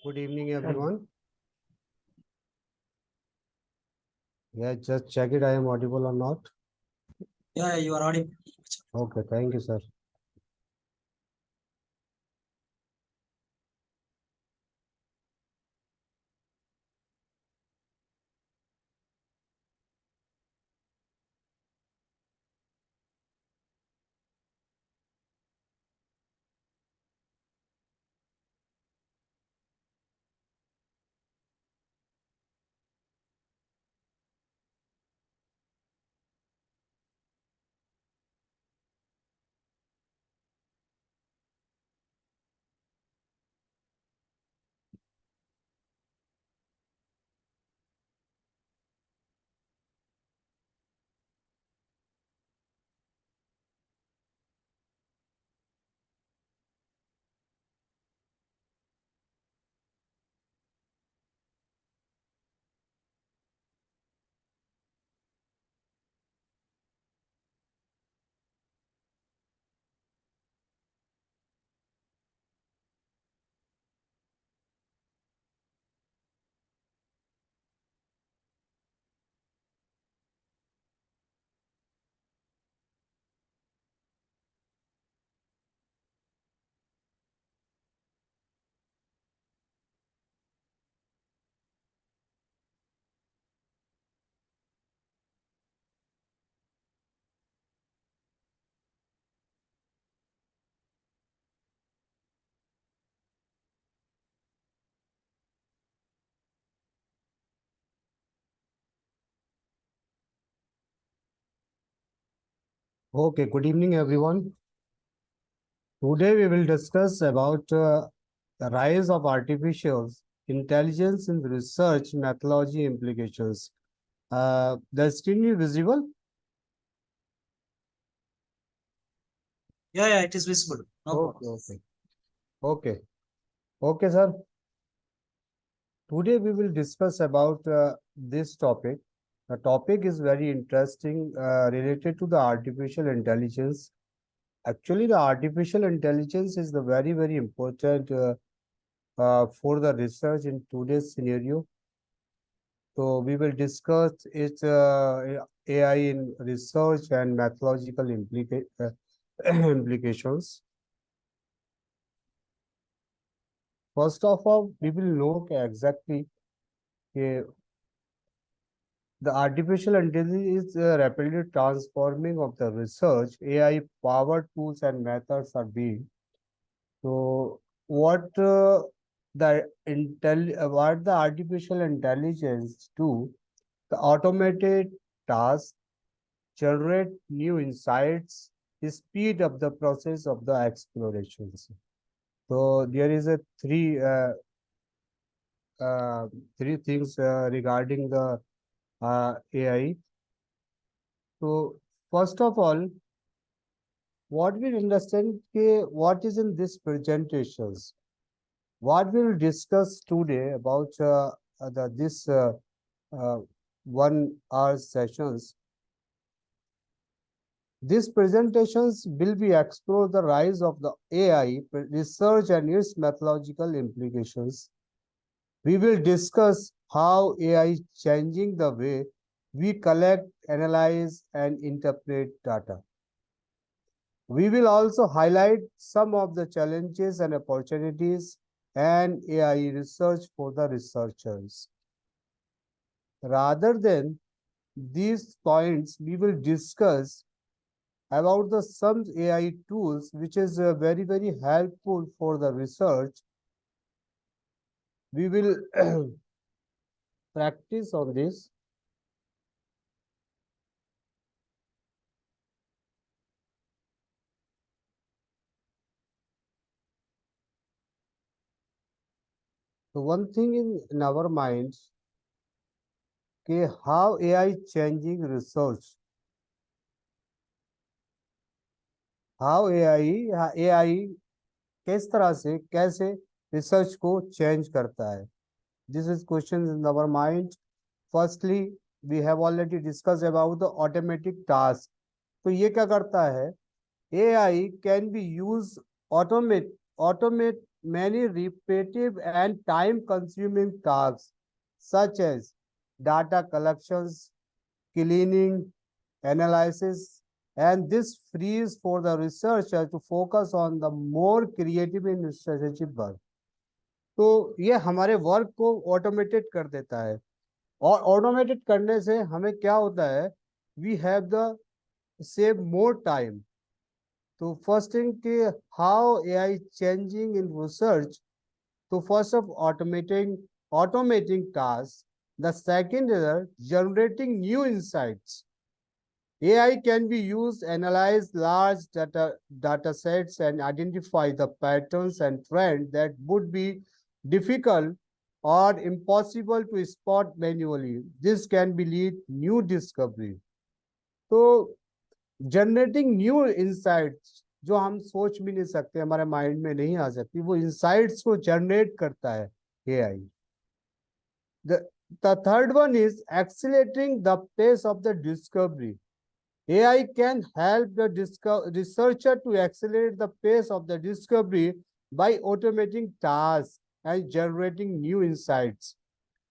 Good evening, everyone. Yeah, just check it. I am audible or not? Yeah, you are audible. Okay, thank you, sir. Okay, good evening, everyone. Today we will discuss about the rise of artificial intelligence in research methodology implications. The screen is visible? Yeah, it is visible. No Okay, problem. okay. Okay, sir. Today we will discuss about this topic. The topic is very interesting, related to the artificial intelligence. Actually, the artificial intelligence is the very important for the research in today's scenario. So we will discuss its AI in research and methodological implications. First of all, we will look exactly uh, the artificial intelligence is rapidly transforming of the research. AI powered tools and methods are being. So what what the artificial intelligence do? The automated tasks generate new insights, speed up the process of the explorations. So there is a three things regarding the AI. So first of all, what we understand what is in this presentations. What we'll discuss today about this 1 hour sessions. These presentations will be explore the rise of the AI research and its methodological implications. We will discuss how AI is changing the way we collect, analyze, and interpret data. We will also highlight some of the challenges and opportunities and AI research for the researchers. Rather than these points, we will discuss about the some AI tools which is very helpful for the research. We will practice on this. So one thing in our minds, okay, how AI changing research, how AI किस तरह से कैसे research को change करता है. This is questions in our mind. Firstly, we have already discussed about the automatic task. तो ये क्या करता है? AI can be used automate many repetitive and time-consuming tasks, such as data collections, cleaning, analysis, and this frees for the researcher to focus on the more creative and strategic work. तो ये हमारे work को automated कर देता है, और automated करने से हमें क्या होता है, we have the save more time. तो फर्स्ट थिंग कि how AI changing in research. तो first of automating tasks. The second is generating new insights. AI can be used to analyze large data sets and identify the patterns and trends that would be difficult or impossible to spot manually. This can be lead new discovery. So generating new insights, जो हम सोच भी नहीं सकते, हमारे mind में नहीं आ सकती, वो इंसाइट्स को जनरेट करता है AI. The third one is accelerating the pace of the discovery. AI can help the researcher to accelerate the pace of the discovery by automating tasks and generating new insights.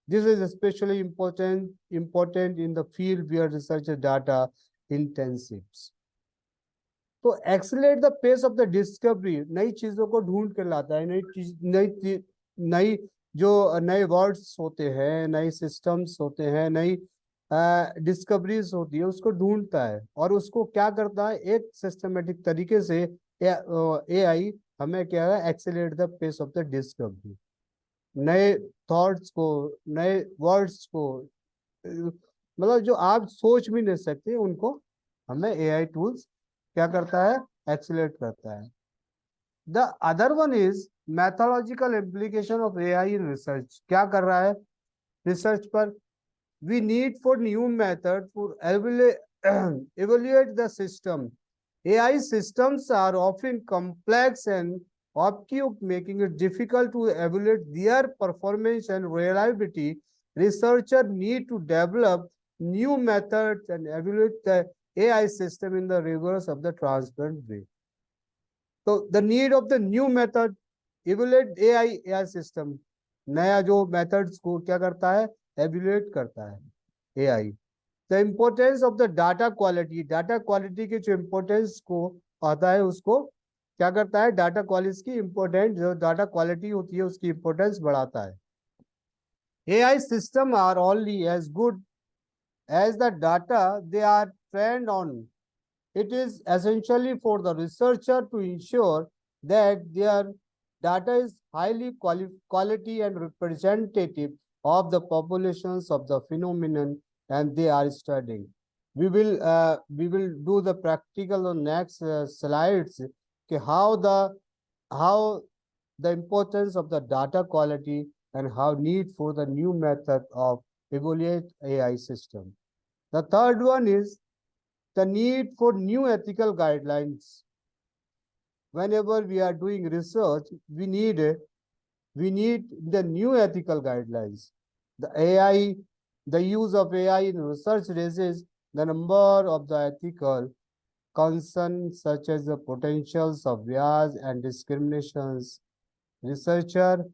This is especially important in the field where research data intensive. तो accelerate the pace of the discovery, नई चीजों को ढूंढ कर लाता है, नई जो नए वर्ड्स होते हैं, नए सिस्टम्स होते हैं, नई डिस्कवरीज होती है, उसको ढूंढता है और उसको क्या करता है, एक सिस्टमेटिक तरीके से एआई हमें क्या है, accelerate the pace of the discovery. नए थॉट्स को, नए वर्ड्स को, मतलब जो आप सोच भी नहीं सकते, उनको हमें एआई टूल्स क्या करता है, एक्सीलरेट करता है. The other one is methodological implication of AI in research. क्या कर रहा है रिसर्च पर? We need for new method for evaluate the system. AI systems are often complex and obtuse, making it difficult to evaluate their performance and reliability. Researchers need to develop new methods and evaluate the AI system in the rigorous of the transparent way. So the need of the new method, evaluate AI system. नया जो methods को क्या करता है, evaluate करता है AI. The importance of the data quality, data quality के जो importance को आता है, उसको क्या करता है, data quality की important जो data quality होती है उसकी importance बढ़ाता है. AI system are only as good as the data they are trained on. It is essentially for the researcher to ensure that their data is highly quality and representative of the populations of the phenomenon and they are studying. We will do the practical on next slides. How the importance of the data quality and how need for the new method of evaluate AI system. The third one is the need for new ethical guidelines. Whenever we are doing research, we need the new ethical guidelines. The use of AI in research raises the number of the ethical concerns such as the potentials of bias and discriminations. Researcher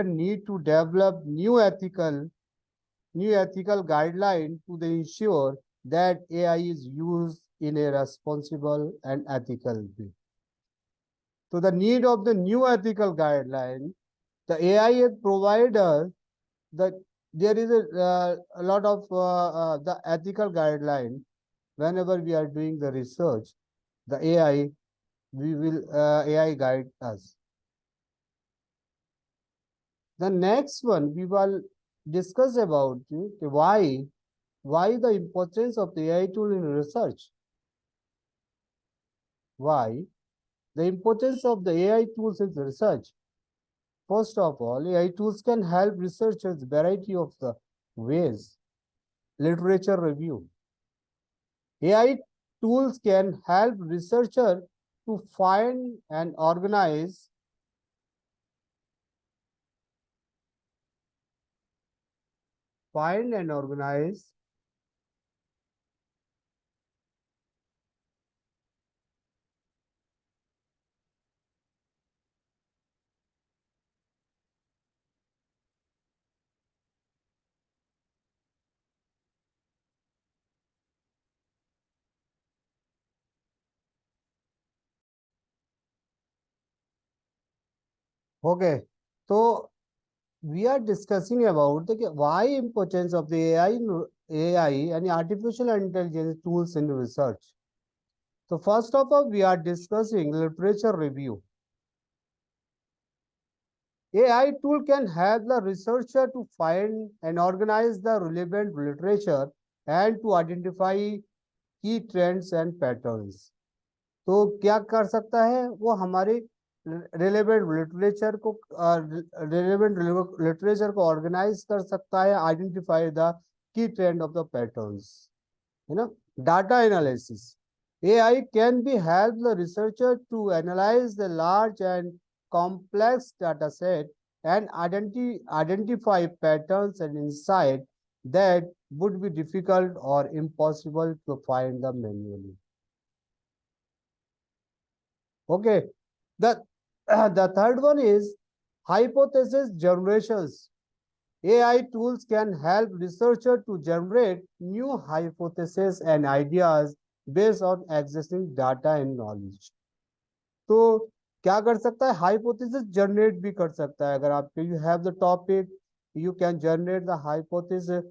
need to develop new ethical guideline to ensure that AI is used in a responsible and ethical way. So the need of the new ethical guideline, the AI provider, that there is a lot of the ethical guideline. Whenever we are doing the research, the AI AI guide us. The next one we will discuss about why the importance of the AI tool in research. Why the importance of the AI tools in research? First of all, AI tools can help researchers variety of the ways. Literature review. AI tools can help researchers to find and organize Okay, so we are discussing about the why importance of the AI and artificial intelligence tools in research. So first of all, we are discussing literature review. AI tool can help the researcher to find and organize the relevant literature and to identify key trends and patterns. तो क्या कर सकता है वो हमारे relevant literature को organise कर सकता है, identify the key trend of the patterns, है ना. Data analysis. AI can be help the researcher to analyze the large and complex data set and identify patterns and insight that would be difficult or impossible to find them manually. Okay, the the third one is hypothesis generations. AI tools can help researchers to generate new hypotheses and ideas based on existing data and knowledge. तो क्या कर सकता है, hypothesis generate भी कर सकता है. अगर आप you have the topic, you can generate the hypothesis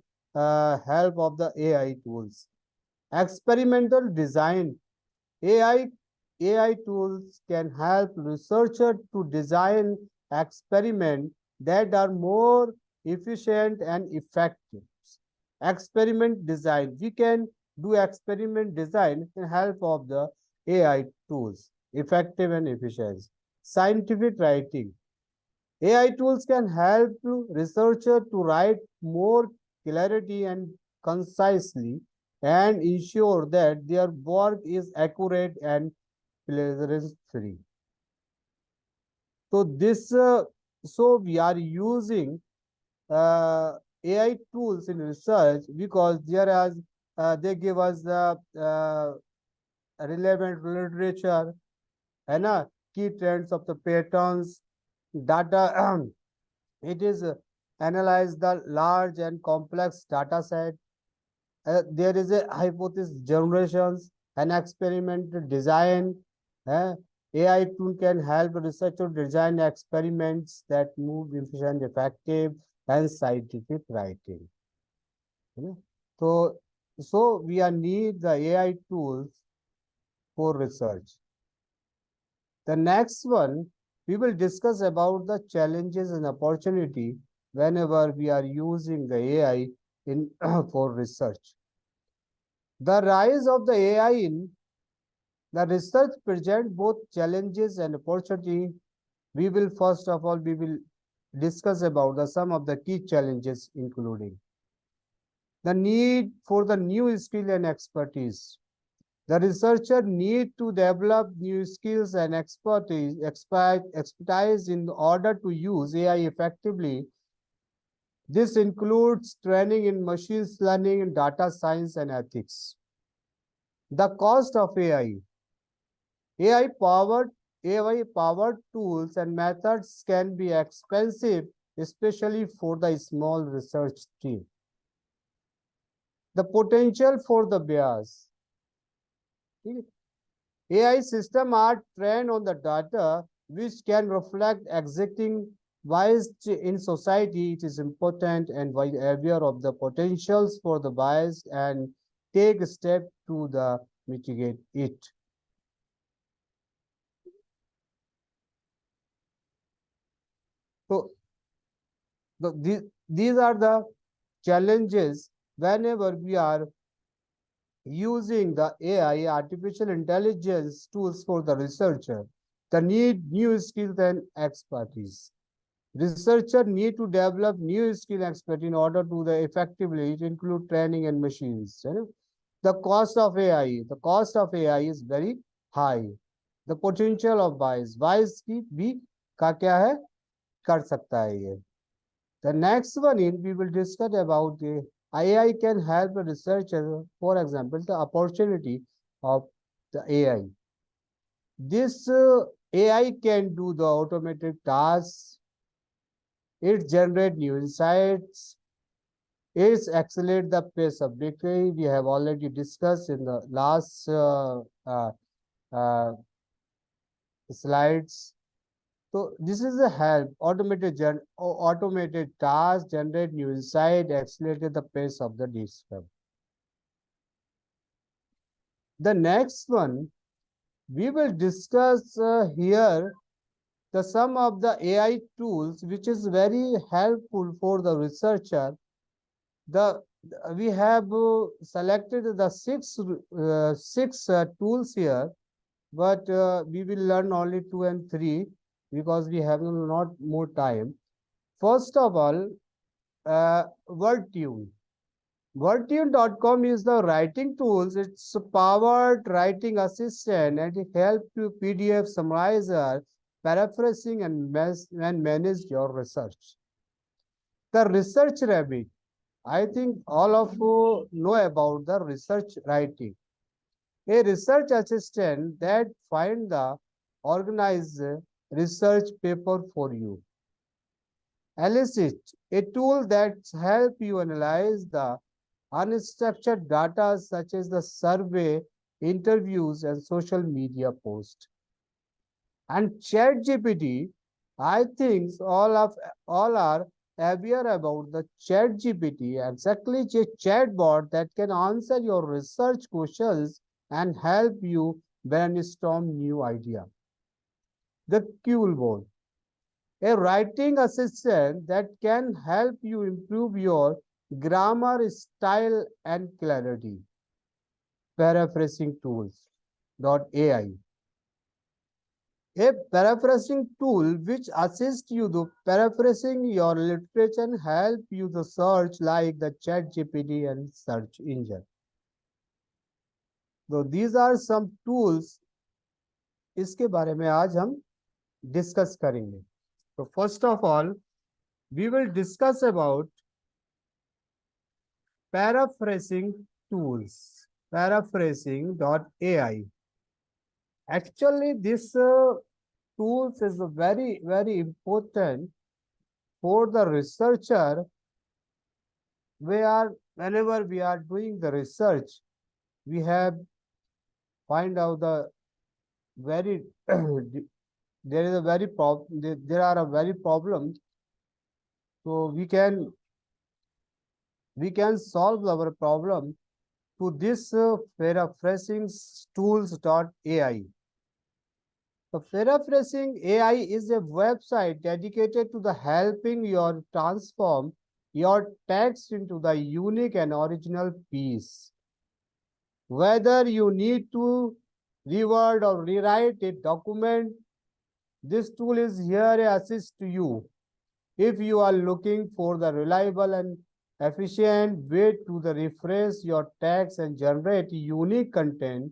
help of the AI tools. Experimental design. AI tools can help researchers to design experiments that are more efficient and effective. Experiment design. We can do experiment design with help of the AI tools, effective and efficient. Scientific writing. AI tools can help researchers to write more clarity and concisely and ensure that their work is accurate and pleasure free. So so we are using AI tools in research because they give us the relevant literature, है ना, key trends of the patterns, data. It is analyze the large and complex data set. There is a hypothesis generations and experiment design. AI tool can help researchers design experiments that move efficient, effective, and scientific writing. So we are need the AI tools for research. The next one, we will discuss about the challenges and opportunity whenever we are using the AI in for research. The rise of the AI in the research present both challenges and opportunity. We will first of all discuss about some of the key challenges, including the need for the new skill and expertise. The researcher need to develop new skills and expertise in order to use AI effectively. This includes training in machine learning and data science and ethics. The cost of AI. AI-powered tools and methods can be expensive, especially for the small research team. The potential for the bias. AI systems are trained on the data which can reflect existing bias in society. It is important and be aware of the potentials for the bias and take a step to mitigate it. So these are the challenges whenever we are using the AI, artificial intelligence tools for the researcher. The need new skills and expertise. Researcher need to develop new skill and expertise in order to effectively include training and machines. The cost of AI. The cost of AI is very high. The potential of bias. Bias की भी का क्या है कर सकता है ये. The next one is we will discuss about the AI can help a researcher, for example, the opportunity of the AI. This AI can do the automated tasks. It generates new insights. It accelerates the pace of decay. We have already discussed in the last slides. So this is a help, automated tasks, generate new insight, accelerate the pace of the discovery. The next one, we will discuss here the some of the AI tools which is very helpful for the researcher. The we have selected the six tools here, but we will learn only two and three because we have not more time. First of all, WordTune. WordTune.com is the writing tools. It's a powered writing assistant and it helps you PDF summarizer, paraphrasing and manage your research. The Research Rabbit. I think all of you know about the research writing. A research assistant that find the organized research paper for you. Elicit, a tool that help you analyze the unstructured data such as the survey, interviews, and social media posts. And ChatGPT, I think all are aware about the ChatGPT, exactly a chatbot that can answer your research questions and help you brainstorm new idea. The Qboard, a writing assistant that can help you improve your grammar, style, and clarity. Paraphrasing tools.ai, a paraphrasing tool which assists you to paraphrasing your literature and help you to search like the chat gpt and search engine. So these are some tools, इसके बारे में आज हम discuss करेंगे. So first of all, we will discuss about paraphrasing tools, paraphrasing.ai. Actually, this tools is very important for the researcher. Whenever we are doing the research, we have find out the very there is a very there are a very problem. So we can solve our problem to this paraphrasing tools.ai. The Paraphrasing AI is a website dedicated to the helping you transform your text into the unique and original piece. Whether you need to reword or rewrite a document, this tool is here to assist you. If you are looking for the reliable and efficient way to the refresh your text and generate unique content,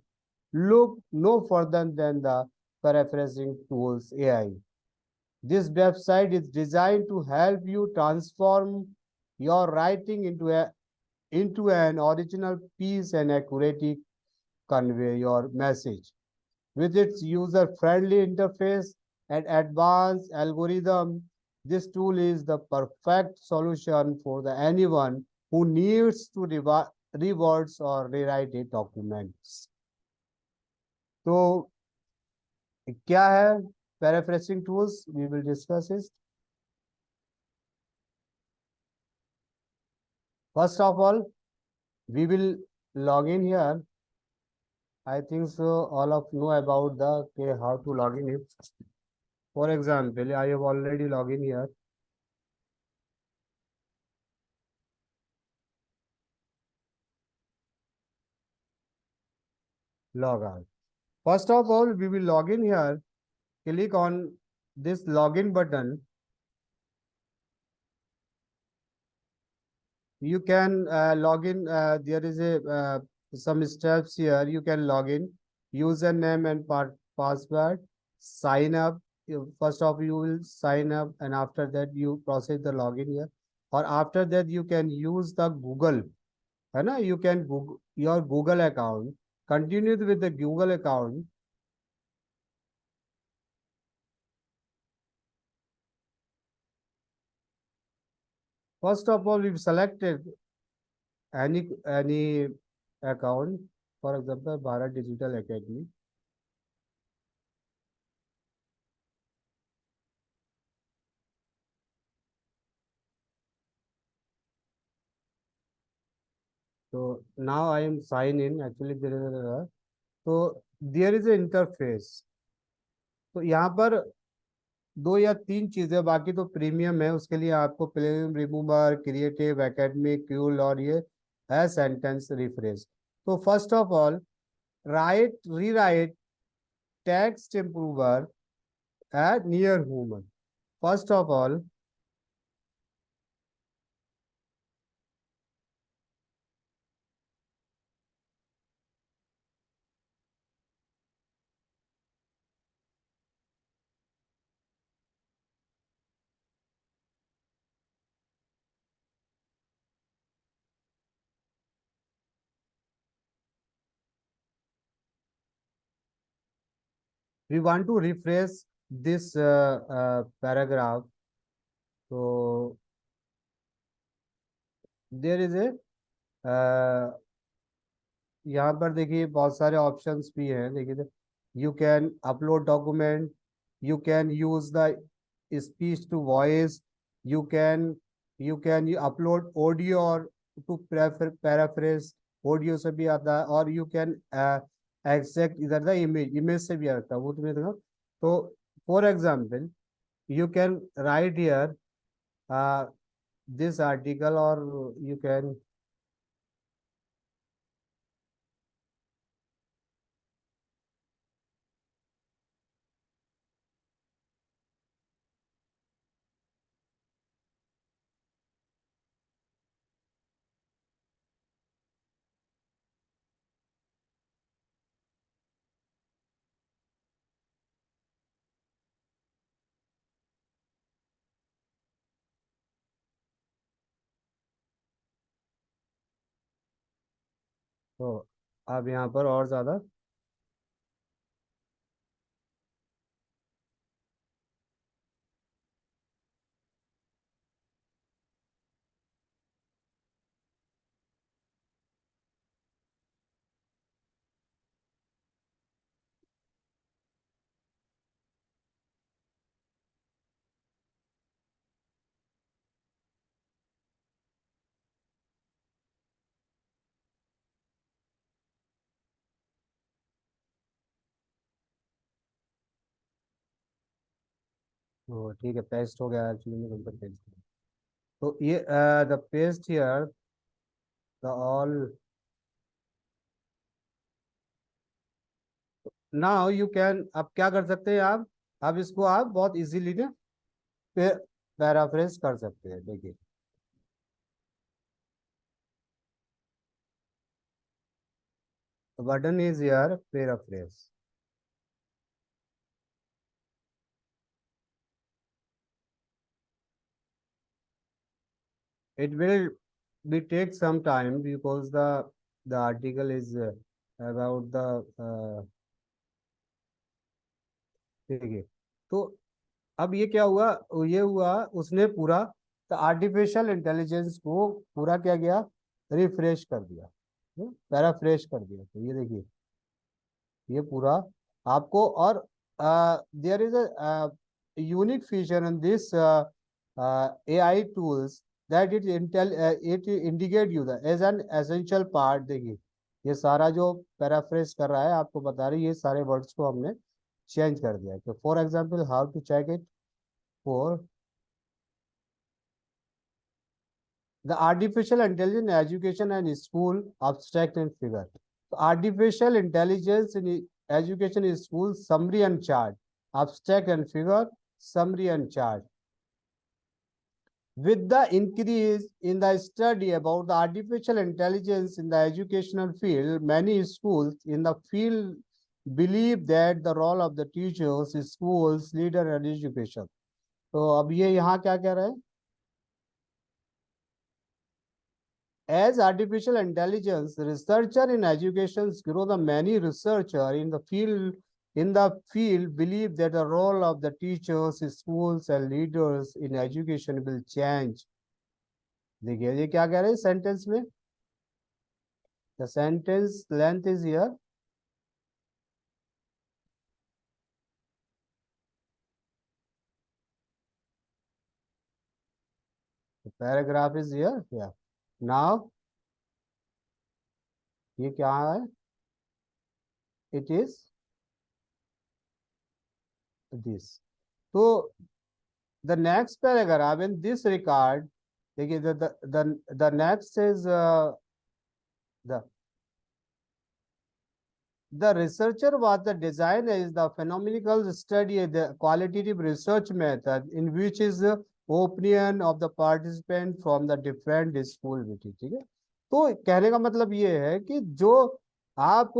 look no further than the Paraphrasing Tools AI. This website is designed to help you transform your writing into an original piece and accurately convey your message. With its user-friendly interface and advanced algorithm, this tool is the perfect solution for anyone who needs to rewords or rewrite a documents. So, क्या है paraphrasing tools? We will discuss it. First of all, we will log in here. I think so all of know about the how to log in it. For example, I have already logged in here. Log out. First of all, we will log in here. Click on this login button. You can log in. There is a some steps here. You can log in, username and password, sign up. First of you will sign up, and after that you process the login here. Or after that you can use the Google. है ना? You can Google your Google account. Continue with the Google account. First of all, we've selected any account. For example, Bharat Digital Academy. So now I am sign in. Actually, there is an interface. तो यहाँ पर दो या तीन चीजें, बाकी तो premium है, उसके लिए आपको premium remover, creative, academic, cool और ये है सेंटेंस रिफ्रेश. तो first of all right rewrite text improver at near human. First of all we want to refresh this paragraph. So there is a यहाँ पर देखिए बहुत सारे ऑप्शंस भी हैं. देखिए, you can upload document, you can use the speech to voice, you can you upload audio और to paraphrase. Audio से भी आता है, और यू कैन एक्सट्रैक्ट इधर द इमेज, इमेज से भी आता है, वो तुम्हें देखो. तो for example you can write here this article, और यू कैन तो अब यहाँ पर और ज्यादा ठीक है, पेस्ट हो गया एक्चुअली में, नंबर पेस्ट. तो ये the paste here the all. Now you can, अब क्या कर सकते हैं आप, अब इसको आप बहुत इजीली ना पैराफ्रेज कर सकते हैं. देखिए, button is here paraphrase. It will be take some time because the article is about the ठीक है. तो अब ये क्या हुआ, ये हुआ उसने पूरा आर्टिफिशियल इंटेलिजेंस को पूरा क्या किया, रिफ्रेश कर दिया, पैराफ्रेश कर दिया. तो ये देखिए, ये पूरा आपको, और there is a unique feature in this AI tools that it indicate you the as an essential part. देखिए, ये सारा जो पैराफ्रेज कर रहा है आपको बता रही है, ये सारे वर्ड्स को हमने चेंज कर दिया. तो for example how to check it. For the artificial intelligence in education and school, abstract and figure. So artificial intelligence in education is school, summary and chart. Abstract and figure, summary and chart. With the increase in the study about the artificial intelligence in the educational field, many schools in the field believe that the role of the teachers, schools, leader and education. तो अब ये यहाँ क्या कह रहे हैं, as artificial intelligence researcher in education grow, the many researcher in the field believe that the role of the teachers, schools and leaders in education will change. देखिए ये क्या कह रहे हैं सेंटेंस में, the sentence length is here, the paragraph is here. Yeah, now ये क्या है? It is this. तो the next paragraph in this record, देखिए the next is the researcher was the designer is the phenomenological study, the qualitative research method in which is the opinion of the participant from the different school विधि। ठीक है, तो कहने का मतलब ये है कि जो आप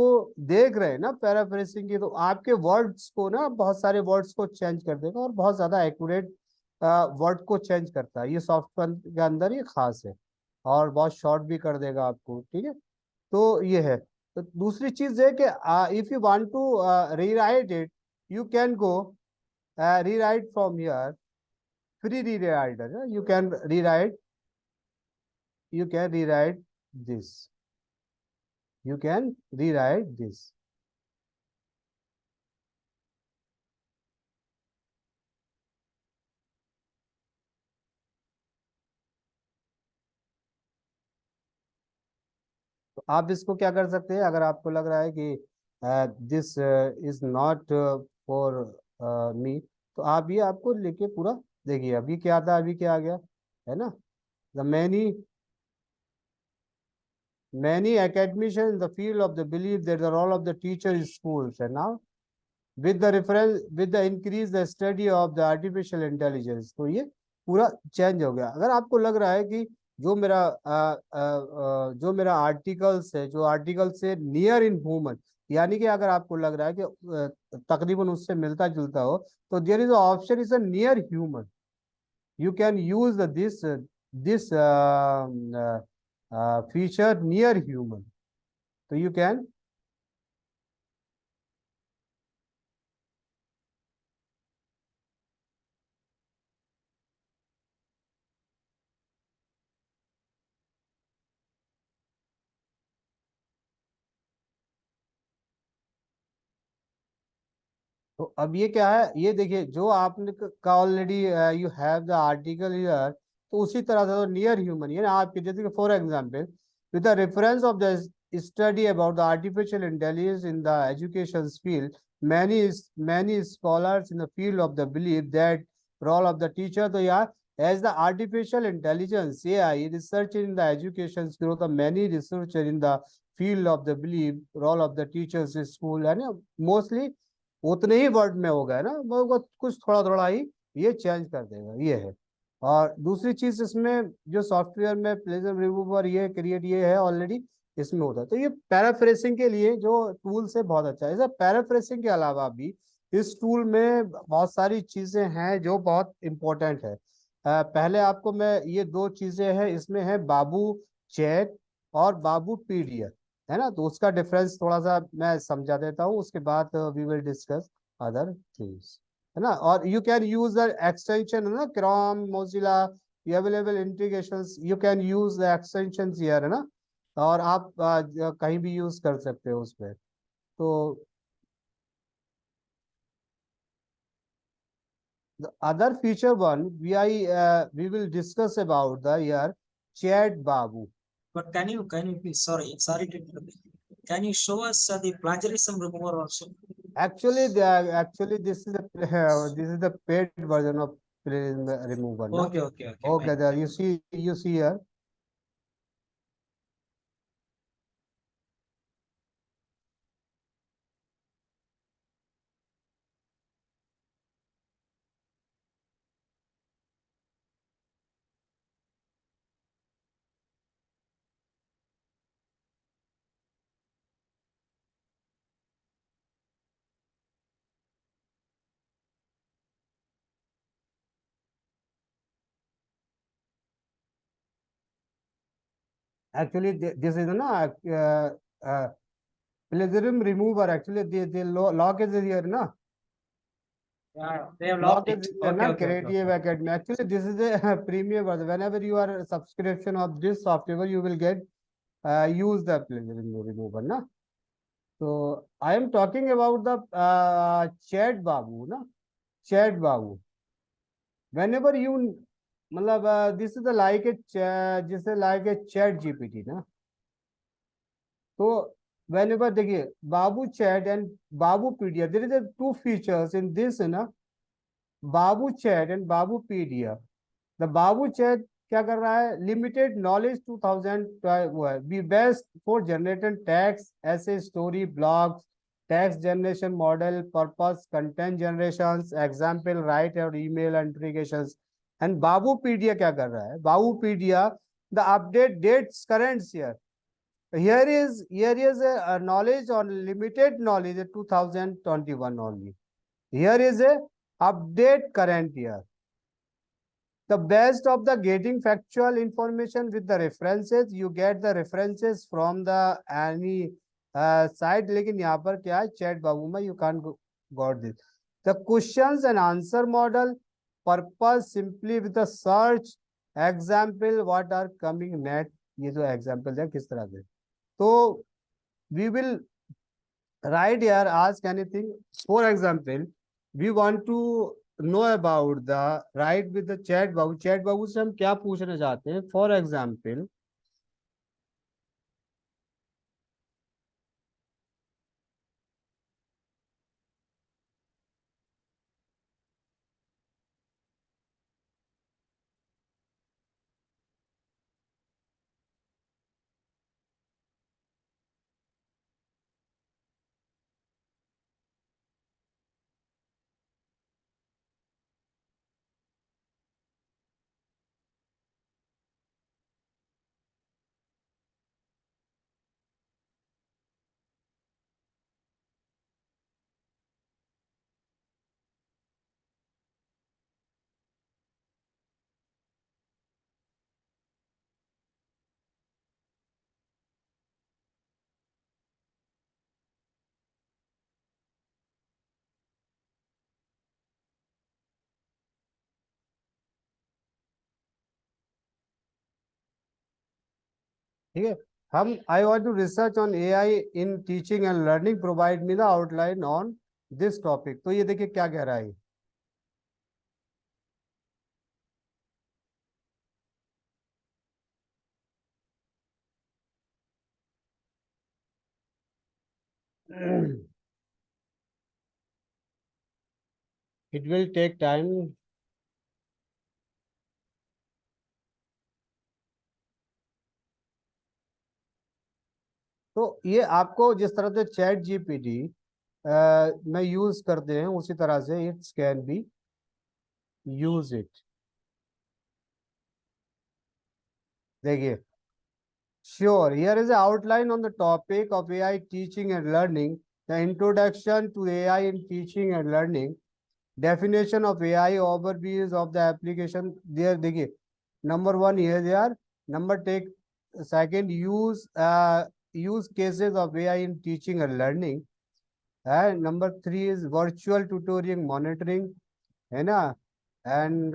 देख रहे हैं ना पैराफ्रेसिंग की, तो आपके वर्ड्स को ना, बहुत सारे वर्ड्स को चेंज कर देगा और बहुत ज्यादा एक्यूरेट वर्ड को चेंज करता है। ये सॉफ्टवेयर के अंदर ये खास है, और बहुत शॉर्ट भी कर देगा आपको। ठीक है, तो ये है। तो दूसरी चीज है कि if you want to rewrite it, you can go rewrite from here, free rewriter, you can rewrite this, you can rewrite this। तो आप इसको क्या कर सकते हैं, अगर आपको लग रहा है कि this is not for me, तो आप ये आपको लेके पूरा देखिए। अभी क्या था, अभी क्या आ गया है ना, the many academicians in the field of the belief that the role of the teacher in schools, and now with the increase the study of the artificial intelligence, तो ये पूरा चेंज हो गया। अगर आपको लग रहा है कि जो मेरा आर्टिकल्स है, जो आर्टिकल से नियर इन ह्यूमन, यानी कि अगर आपको लग रहा है कि तकरीबन उससे मिलता जुलता हो, तो there is option is a near human, you can use this feature near human, so you can। तो अब ये क्या है, ये देखिए जो आपने का already you have the article here, तो उसी तरह से तो नियर ह्यूमन, ये ना आपके जैसे कि for example with the reference of the study about the artificial intelligence in the education field, many scholars in the field of the believe that role of the teacher, तो यार as the artificial intelligence AI research in the education growth of many researcher in the field of the believe role of the teachers in school, है ना, mostly उतने ही word में होगा ना, वो कुछ थोड़ा थोड़ा ही ये चेंज कर देगा, ये है। और दूसरी चीज इसमें जो सॉफ्टवेयर में प्लेजर रिमूवर ये क्रिएट ये है ऑलरेडी इसमें होता है। तो ये पैराफ्रेसिंग के लिए जो टूल्स है बहुत अच्छा है। पैराफ्रेसिंग के अलावा भी इस टूल में बहुत सारी चीजें हैं जो बहुत इंपॉर्टेंट है। पहले आपको मैं ये दो चीजें हैं इसमें है, बाबू चैट और बाबू पीडीएफ, है ना, तो उसका डिफरेंस थोड़ा सा मैं समझा देता हूँ, उसके बाद we will discuss other things, है ना। और you can use the extension, है ना, Chrome Mozilla available integrations, you can use the extension here, है ना, और आप कहीं भी यूज कर सकते हो उसमें। तो the other feature one we will discuss about the here chat babu। But can you please, sorry to interrupt. Can you show us the plagiarism remover also? Actually this is this is the paid version of plagiarism remover, na? Okay, Okay, fine. there you see here, actually this is na plagiarism remover, actually the log is here, na, Yeah, they have log locked is it. here, na, Okay. creative academy, actually this is a premium version. Whenever you are a subscription of this software you will get use the plagiarism remover, na। So I am talking about the chat babu, na, chat babu। Whenever you मतलब this is the like a जैसे like a chat GPT, ना, तो whenever देखिए Babu chat and Babu PDF, there is a two features in this ना, Babu chat and Babu PDF. The Babu chat क्या कर रहा है, लिमिटेड नॉलेज 2000 वो है, be best for generated text ऐसे story blogs, text generation model purpose content generation example right और email integrations. And Babupedia क्या कर रहा है, Babupedia the update dates currents here, here is a knowledge on limited knowledge 2021 only. Here is a update current year. The best of the getting factual information with the references, you get the references from the any site, लेकिन यहाँ पर क्या है chat बाबू में you can't got this. The questions and answer model purpose simply with the search example what are coming net, ये जो example है किस तरह से, तो we will write here ask anything. For example, we want to know about the write with the chat Babu, chat Babu से हम क्या पूछना चाहते हैं, फॉर एग्जाम्पल ठीक है, हम I want to research on AI in teaching and learning provide me the outline on this topic, तो ये देखिए क्या कह रहा है इट विल टेक टाइम। तो ये आपको जिस तरह से चैट जीपीटी में यूज करते हैं उसी तरह से it's can be use it. देखिए sure, here is an outline on the topic of AI teaching and learning, the introduction to AI in teaching and learning, definition of AI, overviews of the application. There, देखिए, number one here they are. Number take second use cases of AI in teaching and learning. And number three is virtual tutoring monitoring, है ना? And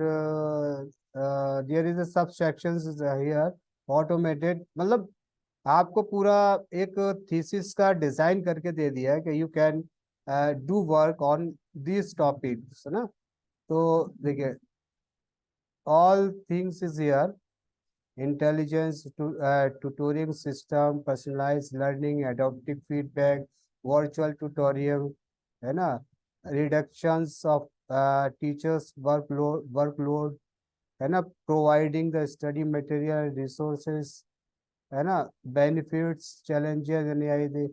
there is a subsections here automated, मतलब आपको पूरा एक thesis का design करके दे दिया है कि you can do work on this topics, है ना? तो देखिए all things is here, intelligence tutoring system, personalised learning, adaptive feedback, virtual tutorial, है ना? रिडक्शंस ऑफ टीचर्स वर्कलोड, है ना? Providing the study material resources, है ना? बेनिफिट्स चैलेंजेस यानी आई दे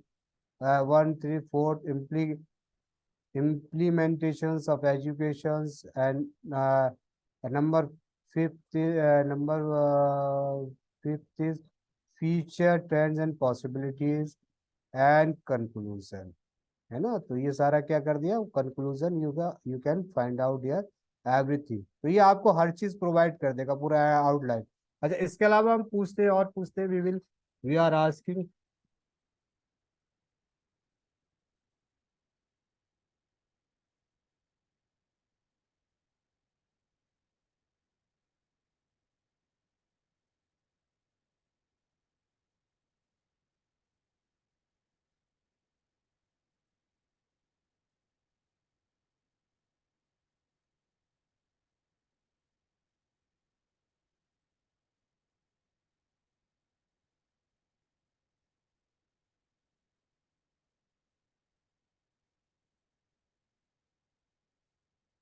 1 3 4 implementations of educations, and number number fifth is future trends and possibilities and conclusion, है ना? तो ये सारा क्या कर दिया, conclusion you can find out here everything, तो ये आपको हर चीज प्रोवाइड कर देगा पूरा आउटलाइन। अच्छा इसके अलावा हम पूछते हैं और पूछते हैं, वी आर आस्किंग।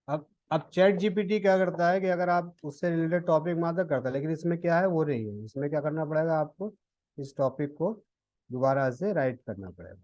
अब चैट जीपीटी क्या करता है कि अगर आप उससे रिलेटेड टॉपिक मात्र करता है, लेकिन इसमें क्या है वो नहीं है। इसमें क्या करना पड़ेगा आपको, इस टॉपिक को दोबारा से राइट करना पड़ेगा।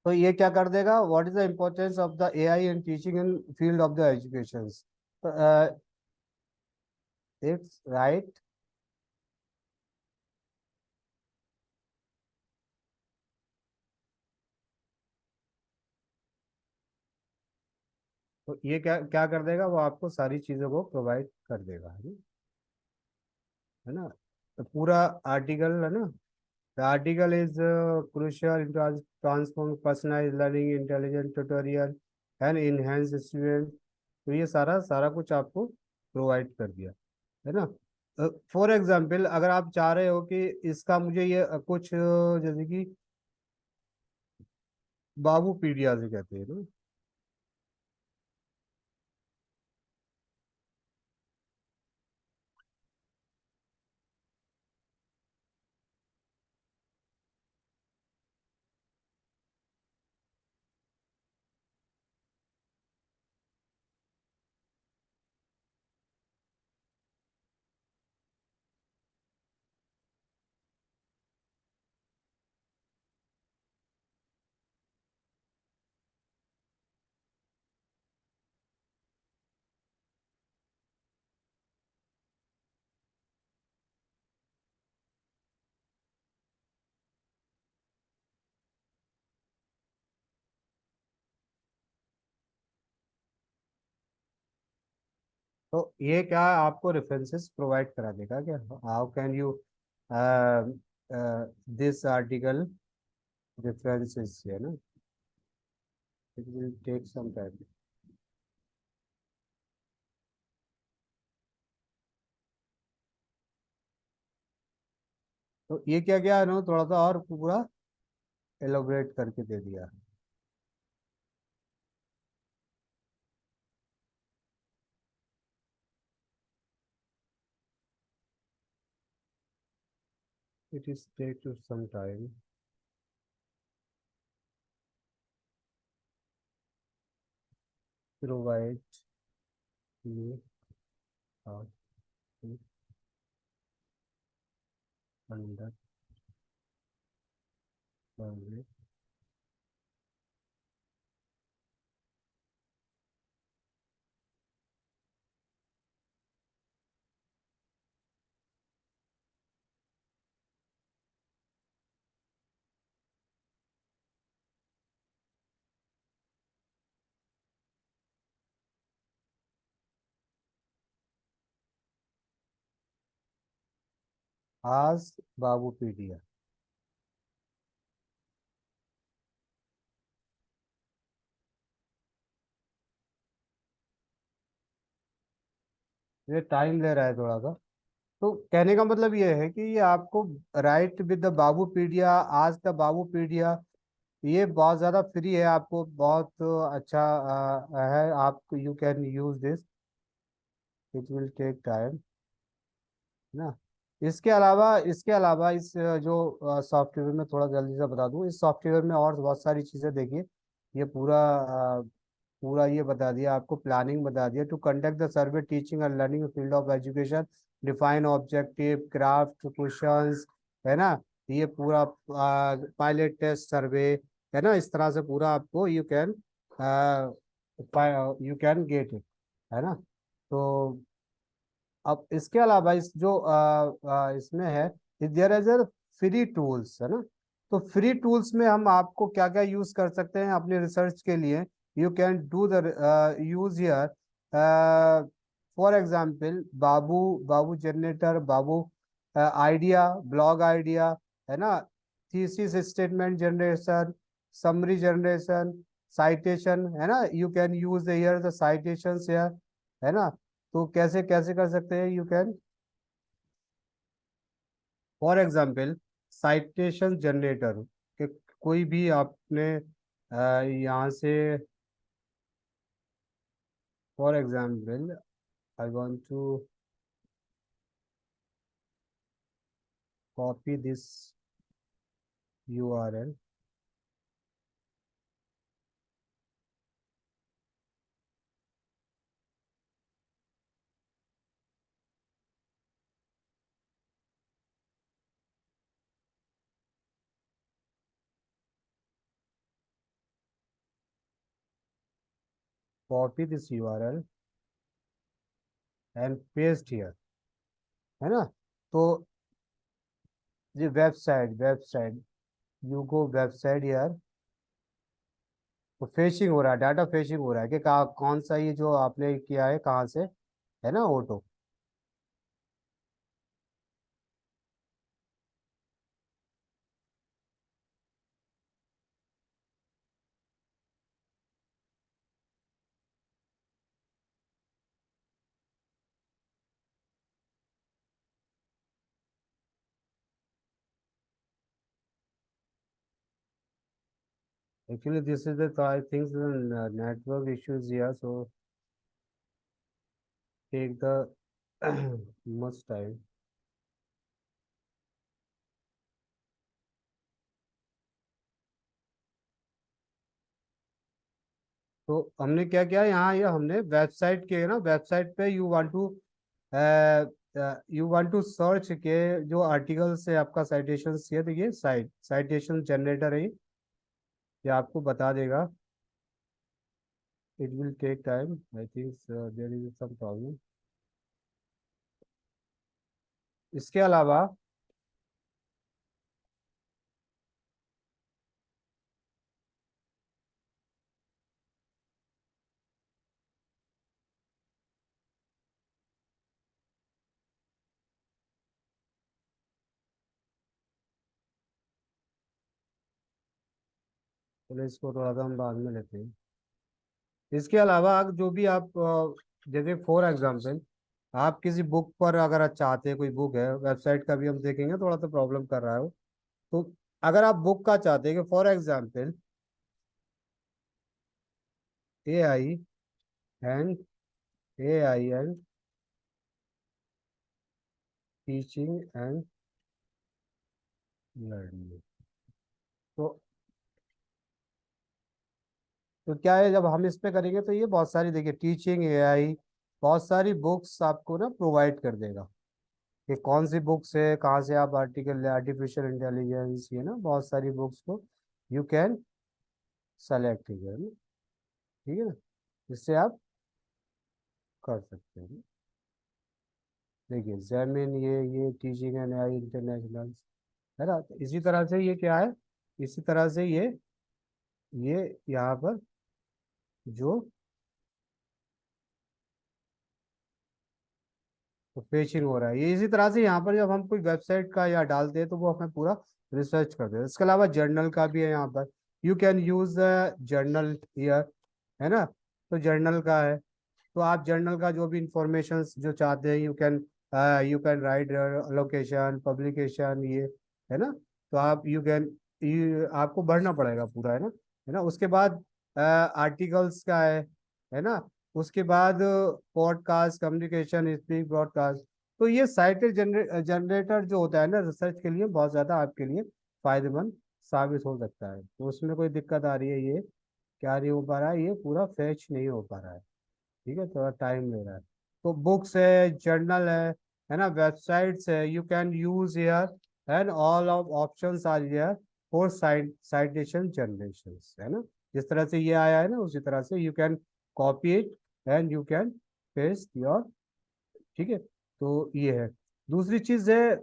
तो ये क्या कर देगा, what is the importance of the AI in teaching in field of the education. It's right. तो ये क्या क्या कर देगा, वो आपको सारी चीजों को प्रोवाइड कर देगा, है ना। तो पूरा आर्टिकल है ना, the article is crucial in transform personalised learning, intelligent tutorial and enhance student. तो ये सारा सारा कुछ आपको प्रोवाइड कर दिया, है ना। फॉर एग्जाम्पल अगर आप चाह रहे हो कि इसका मुझे ये कुछ जैसे कि बाबू पीडिया से कहते हैं ना, तो ये क्या आपको रेफरेंसेस प्रोवाइड करा देगा क्या, how can you this article references, है ना। It will take some time. तो ये क्या क्या है ना, थोड़ा सा और पूरा एलोबरेट करके दे दिया। It is take to some time, provide you under. आज बाबू पीडिया। ये टाइम ले रहा है थोड़ा सा। तो कहने का मतलब ये है कि ये आपको राइट विद द बाबू पीडिया, आज द बाबू पीडिया, ये बहुत ज़्यादा फ्री है, आपको बहुत अच्छा है। आप you can use this, it will take time ना। इसके अलावा इस जो सॉफ्टवेयर में थोड़ा जल्दी से बता दूं, इस सॉफ्टवेयर में और बहुत सारी चीज़ें देखिए। ये पूरा ये बता दिया आपको, प्लानिंग बता दिया, to conduct the survey teaching and learning field of education, define objective, craft questions, है ना। ये पूरा पायलट टेस्ट सर्वे, है ना। इस तरह से पूरा आपको यू कैन गेट इट, है ना। तो अब इसके अलावा इस जो इसमें है, there is a free tools, है ना। तो फ्री टूल्स में हम आपको क्या क्या यूज कर सकते हैं अपने रिसर्च के लिए, you can do the use here. For example बाबू, बाबू जनरेटर, बाबू आइडिया, ब्लॉग आइडिया, है ना। Thesis statement generation, summary generation, citation, है ना, you can use here the citations here, है ना। तो कैसे कैसे कर सकते हैं, you can for example citation generator के, कोई भी आपने यहाँ से, for example I want to copy this URL, copy this URL and paste here, है ना। तो ये वेबसाइट यू गो वेबसाइट यार, तो फेशिंग हो रहा है, डाटा फेशिंग हो रहा है कि कौन सा ये जो आपने किया है कहाँ से, है ना, auto. Actually, this is the, I think the network issues here, so take the much time. तो हमने क्या किया यहाँ, ये हमने वेबसाइट के ना, वेबसाइट पे यू वांट टू सर्च के जो आर्टिकल्स है आपका साइटेशन है, तो ये साइटेशन जनरेटर है, ये आपको बता देगा। It will take time, I think there is some problem. इसके अलावा चलो इसको थोड़ा सा हम बाद में लेते हैं। इसके अलावा जो भी आप जैसे फॉर एग्जांपल आप किसी बुक पर अगर आप चाहते हैं, कोई बुक है, वेबसाइट का भी हम देखेंगे, थोड़ा सा प्रॉब्लम कर रहा है वो। तो अगर आप बुक का चाहते हैं कि for example AI and AI and teaching and learning, तो क्या है, जब हम इस पे करेंगे तो ये बहुत सारी, देखिए, टीचिंग AI बहुत सारी बुक्स आपको ना प्रोवाइड कर देगा कि कौन सी बुक्स है, कहाँ से आप आर्टिकल, आर्टिफिशियल इंटेलिजेंस, ये ना बहुत सारी बुक्स को यू कैन सेलेक्ट, ठीक है ना, ठीक है ना, इससे आप कर सकते हैं। देखिए जैमिन, ये टीचिंग एंड AI इंटरनेशनल, है ना। तो इसी तरह से ये क्या है, इसी तरह से ये यहाँ पर जो तो पेशिंग हो रहा है, ये इसी तरह से यहाँ पर जब हम कोई वेबसाइट का या डालते हैं तो वो हमें पूरा रिसर्च करते हैं। इसके अलावा जर्नल का भी है यहाँ पर, you can use journal here, है ना। तो जर्नल का है, तो आप जर्नल का जो भी इंफॉर्मेशन जो चाहते हैं, you can right location publication, ये है ना। तो आप आपको भरना पड़ेगा पूरा, है ना। उसके बाद आर्टिकल्स का है ना। उसके बाद पॉडकास्ट, कम्युनिकेशन, स्पीक, ब्रॉडकास्ट। तो ये साइट जनरेटर जो होता है ना, रिसर्च के लिए बहुत ज्यादा आपके लिए फायदेमंद साबित हो सकता है। तो उसमें कोई दिक्कत आ रही है, ये क्या नहीं हो पा रहा है, ये पूरा फैच नहीं हो पा रहा है, ठीक है, थोड़ा टाइम ले रहा है। तो बुक्स है, जर्नल है ना, वेबसाइट्स है, you can use here and all of options are here for citation generation, है ना। जिस तरह से ये आया है ना, उसी तरह से you can copy it and you can paste your, ठीक है। तो ये है। दूसरी चीज है,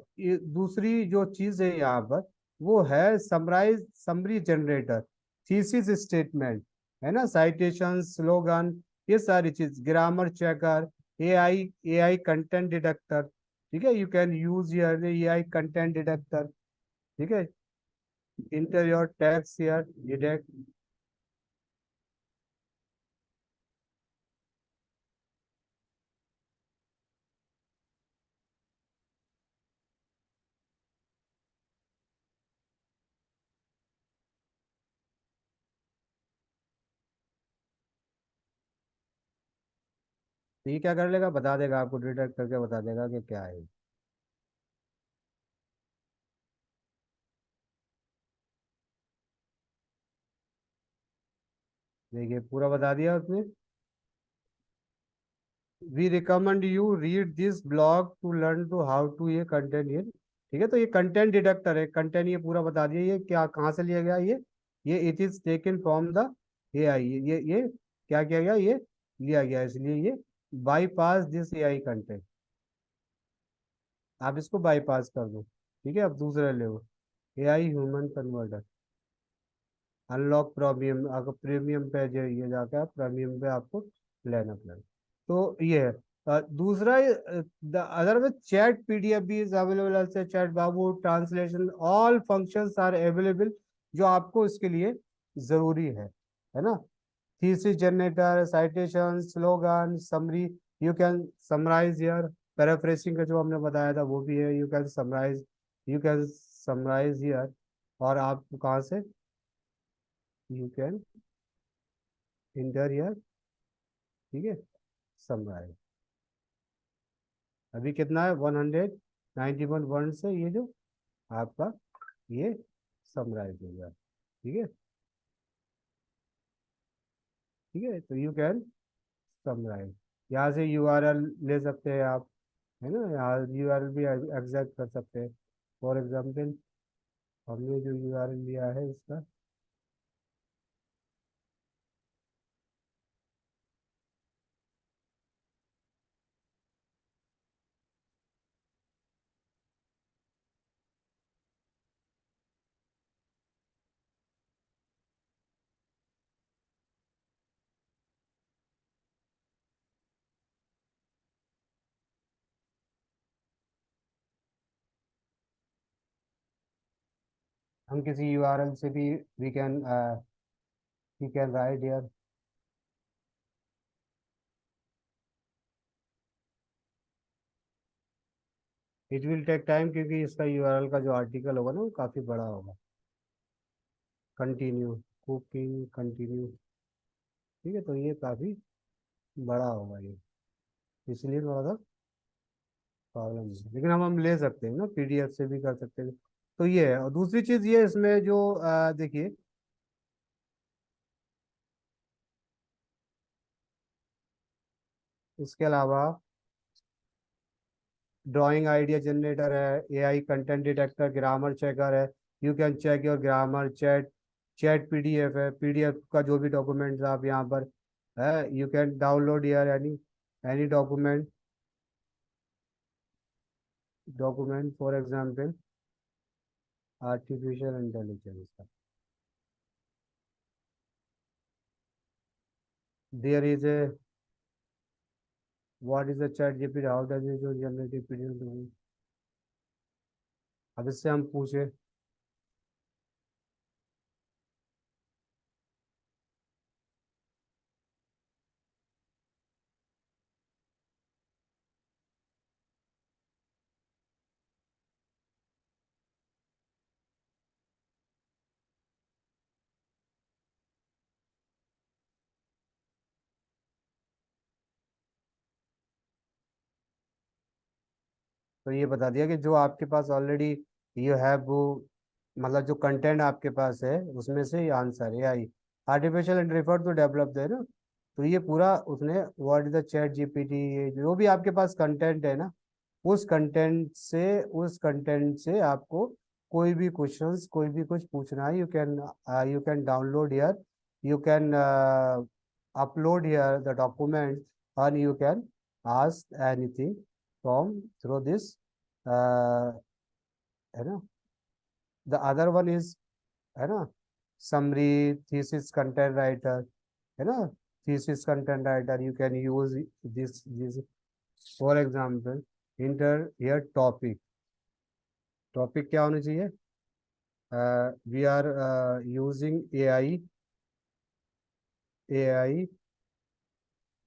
दूसरी जो चीज है यहाँ पर, वो है समरी जनरेटर, थीसिस स्टेटमेंट, है ना, साइटेशन, स्लोगन, ये सारी चीज, ग्रामर चेकर, ए आई कंटेंट डिटेक्टर, ठीक है, you can use your AI content detector, ठीक है, inter your tags here, detect, तो ये क्या कर लेगा, बता देगा आपको, डिटेक्ट करके बता देगा कि क्या है। देखिए पूरा बता दिया उसने। We recommend you read this blog to learn to how to ये कंटेंट ये, ठीक है। तो ये कंटेंट डिटेक्टर है, कंटेंट ये पूरा बता दिया, ये क्या कहाँ से लिया गया ये it is taken from the AI, ये क्या किया गया, ये लिया गया, इसलिए ये बाईपास दिस एआई कंटेंट, आप इसको बाईपास कर दो, ठीक है। अब दूसरा ले, AI human converter, unlock premium, अगर प्रीमियम पे जाइए जाके आप प्रीमियम पे आपको लेना पड़ेगा। तो ये है। दूसरा, द अदर में चैट पीडीएफ भी इज अवेलेबल से, चैट बाबू translation all functions are available, जो आपको इसके लिए जरूरी है ना। Thesis generator, citation, slogan, summary, you can summarise here, paraphrasing का जो हमने बताया था वो भी है, यू कैन समराइज हियर। और आप कहाँ से, यू कैन इंटर हियर, ठीक है, समराइज। अभी कितना है, 191 वर्ड से ये जो आपका ये समराइज हो गया, ठीक है। ठीक है, तो यू कैन समराइज, यहाँ से यूआरएल ले सकते हैं आप, है ना, यहाँ यूआरएल भी एग्जैक्ट कर सकते हैं। फॉर एग्जाम्पल हमने जो यूआरएल लिया है इसका, हम किसी यूआरएल से भी we can write here. It will take time, क्योंकि इसका यूआरएल का जो आर्टिकल होगा ना वो काफ़ी बड़ा होगा। कंटिन्यू, कुकिंग कंटिन्यू, ठीक है, तो ये काफ़ी बड़ा होगा ये, इसलिए थोड़ा सा प्रॉब्लम है, लेकिन हम ले सकते हैं ना, पीडीएफ से भी कर सकते हैं। तो ये है। और दूसरी चीज़ ये इसमें जो देखिए, इसके अलावा ड्राइंग आइडिया जनरेटर है, AI content detector, grammar checker है, you can check your grammar, chat PDF है, पीडीएफ का जो भी डॉक्यूमेंट्स आप यहाँ पर है, यू कैन डाउनलोड यार any document for example artificial intelligence, there is a what is the chat GPT, how does it generate PDF. अब इससे हम पूछे, तो ये बता दिया कि जो आपके पास ऑलरेडी यू हैव वो, मतलब जो कंटेंट आपके पास है उसमें से ये आंसर है I, artificial and refer to develop है ना। तो ये पूरा उसने what is the chat GPT, ये जो भी आपके पास कंटेंट है ना, उस कंटेंट से आपको कोई भी क्वेश्चंस, कोई भी कुछ पूछना है, you can download here, you can upload here the document, और you can ask anything from through this, है ना। द अदर वन इज, है ना, समरी, थीसिस कंटेंट राइटर, है ना, thesis content writer, you can use this for example, enter here topic, topic क्या होना चाहिए, we are using AI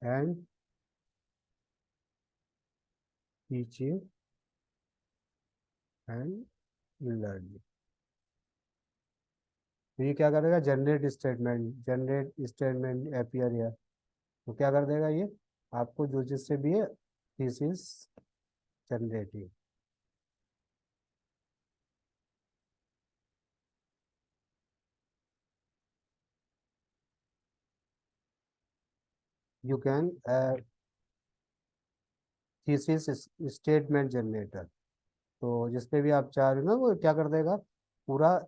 and teaching and learning. तो ये क्या करेगा, जनरेट स्टेटमेंट अपीयर हियर, तो क्या कर देगा ये, आपको जो जिससे भी है thesis generating. You can thesis statement generator. तो जिसपे भी आप चाह रहे हो ना वो क्या कर देगा, पूरा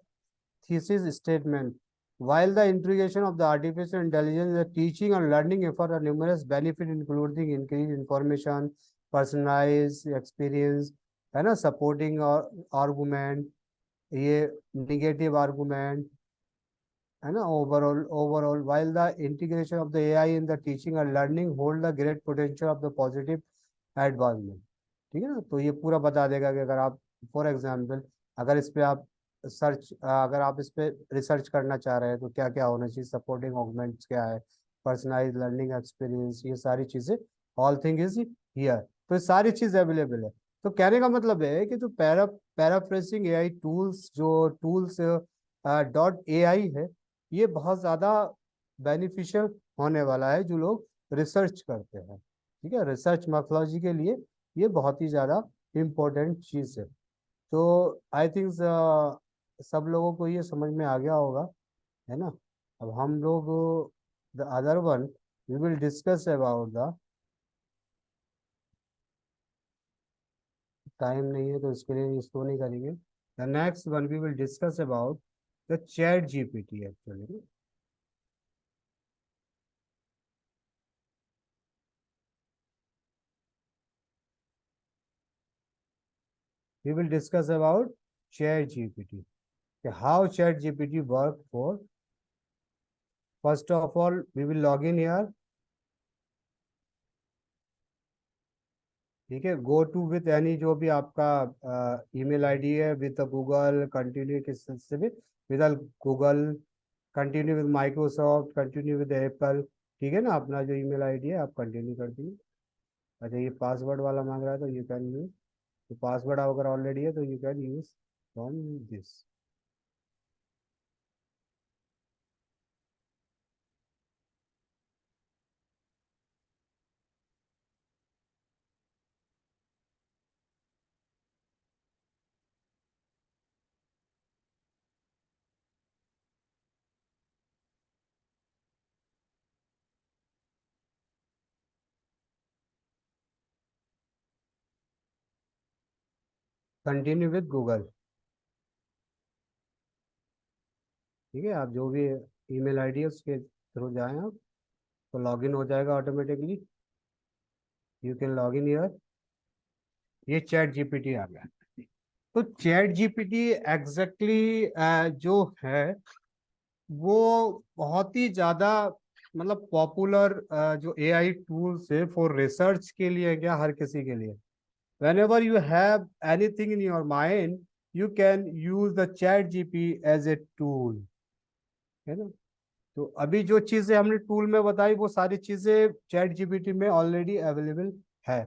thesis statement. While the integration of the artificial intelligence, the teaching and learning effort are numerous benefit including increased information, personalized experience, है ना, supporting और argument, ये negative argument, है ना, overall while the integration of the AI in the teaching and learning hold the great potential of the positive advancement। ठीक है ना, तो ये पूरा बता देगा कि अगर आप फॉर एग्जाम्पल अगर इस पे आप अगर आप इस पे रिसर्च करना चाह रहे हैं तो क्या क्या होना चाहिए, सपोर्टिंग ऑगमेंट्स क्या है, पर्सनलाइज लर्निंग एक्सपीरियंस, ये सारी चीजें, ऑल थिंग इज हियर। तो ये सारी चीज अवेलेबल है। तो कहने का मतलब है कि जो पैराफ्रेसिंग एआई टूल्स, जो टूल्स डॉट एआई है, ये बहुत ज्यादा बेनिफिशियल होने वाला है जो लोग रिसर्च करते हैं। ठीक है, रिसर्च मैथोलॉजी के लिए ये बहुत ही ज़्यादा इम्पोर्टेंट चीज़ है। तो आई थिंक सब लोगों को ये समझ में आ गया होगा, है ना। अब हम लोग the other one we will discuss about the, time नहीं है तो इसके लिए इसको नहीं करेंगे। The next one we will discuss about the chat GPT actually. We will discuss about chat GPT, how chat gpt work for, first of all we will log in here। ठीक है, गो टू विथ एनी जो भी आपका email ID है, with Google continue किस से भी, with Google continue with Microsoft continue with Apple. ठीक है ना, अपना जो ईमेल आईडी है आप कंटिन्यू कर दीजिए। अच्छा ये पासवर्ड वाला मांग रहा है तो यू कैन यूज, तो पासवर्ड अगर ऑलरेडी है तो you can use from this. Continue with Google. ठीक है, आप जो भी ईमेल आईडी है उसके थ्रू जाएं आप, तो लॉगिन हो जाएगा automatically. You can log in year. ये चैट जीपीटी आ गया। तो चैट जीपीटी एग्जैक्टली जो है वो बहुत ही ज्यादा मतलब पॉपुलर जो एआई टूल्स है फॉर रिसर्च के लिए, क्या हर किसी के लिए। whenever you have anything in your mind you can use the chat gp as a tool, है ना। तो अभी जो चीजें हमने टूल में बताई वो सारी चीजें चैट जीपीटी में ऑलरेडी अवेलेबल है।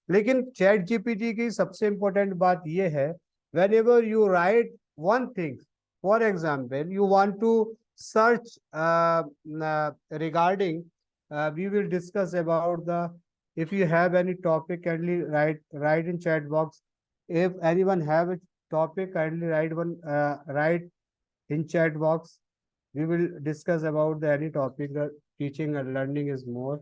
लेकिन चैट जीपीटी की सबसे इंपॉर्टेंट बात यह है, whenever you write one thing, for example you want to search regarding, we will discuss about the, if you have any topic kindly write in chat box, if anyone have a topic kindly write in chat box, we will discuss about the any topic that teaching and learning is more.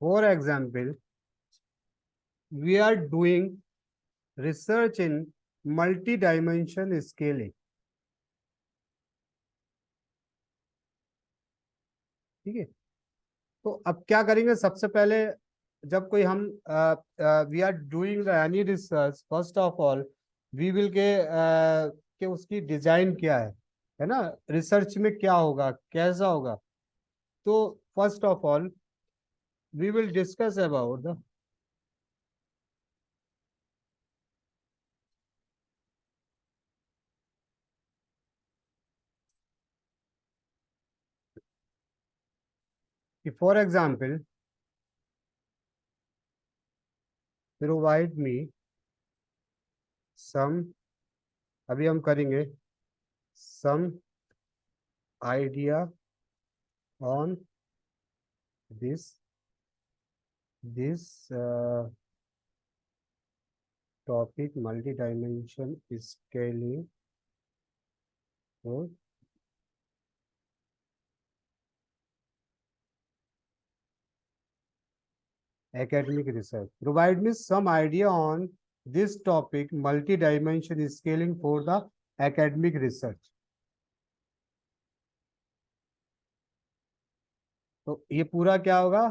For example, we are doing research in multi-dimension scaling। ठीक है, तो अब क्या करेंगे, सबसे पहले जब कोई हम we are doing the any research, first of all we will के उसकी डिजाइन क्या है ना, रिसर्च में क्या होगा कैसा होगा। तो first of all we will discuss about the, for example provide me some, अभी हम करेंगे, some idea on this this topic multi dimension scaling for academic research. Provide me some idea on this topic, multi-dimension scaling for the academic research. तो ये पूरा क्या होगा?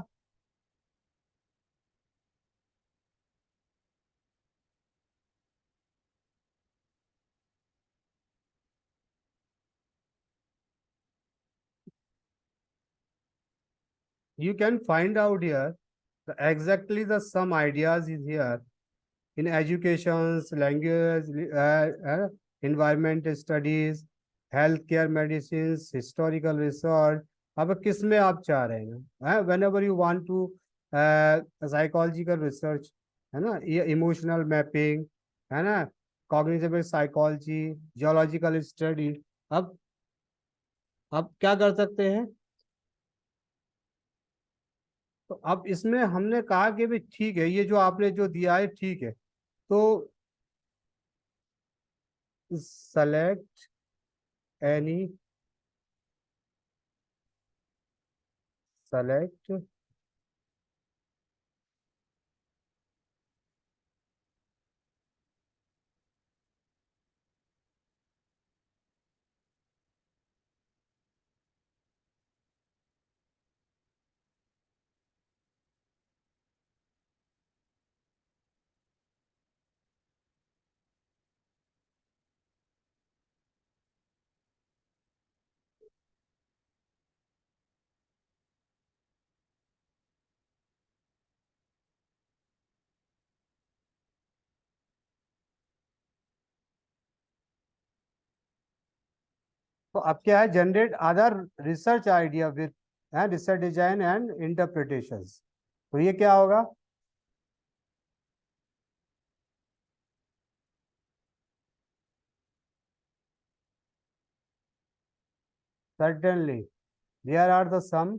You can find out here exactly the some ideas is here in educations, language, environment studies, healthcare medicines, historical research. अब किस में आप चाह रहे हैं? Whenever you want to psychological research, है ना, ये इमोशनल मैपिंग, है ना, कॉग्निटिव साइकोलॉजी, जियोलॉजिकल स्टडी। अब अब क्या कर सकते हैं? तो अब इसमें हमने कहा कि भी ठीक है, ये जो आपने जो दिया है ठीक है, तो सेलेक्ट एनी, सेलेक्ट तो अब क्या है? Generate other research idea with research design and interpretations. तो ये क्या होगा? Certainly, there are the some.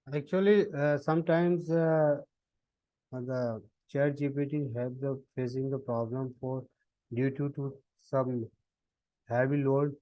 Actually, sometimes the chat GPT have the facing the problem for due to some heavy load.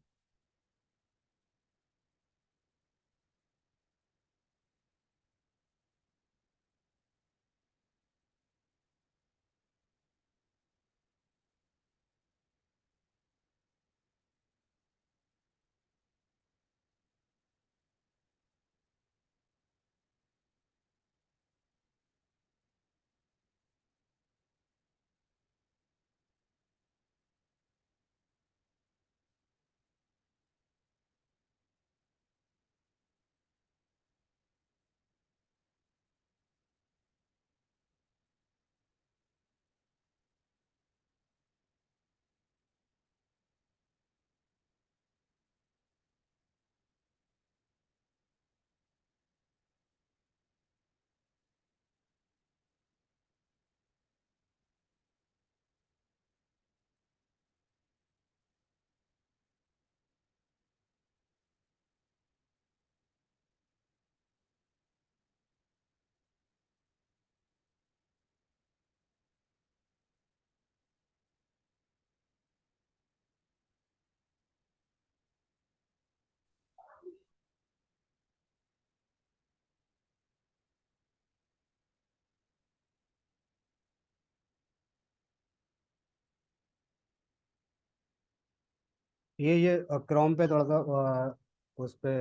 ये Chrome पे थोड़ा सा उस पे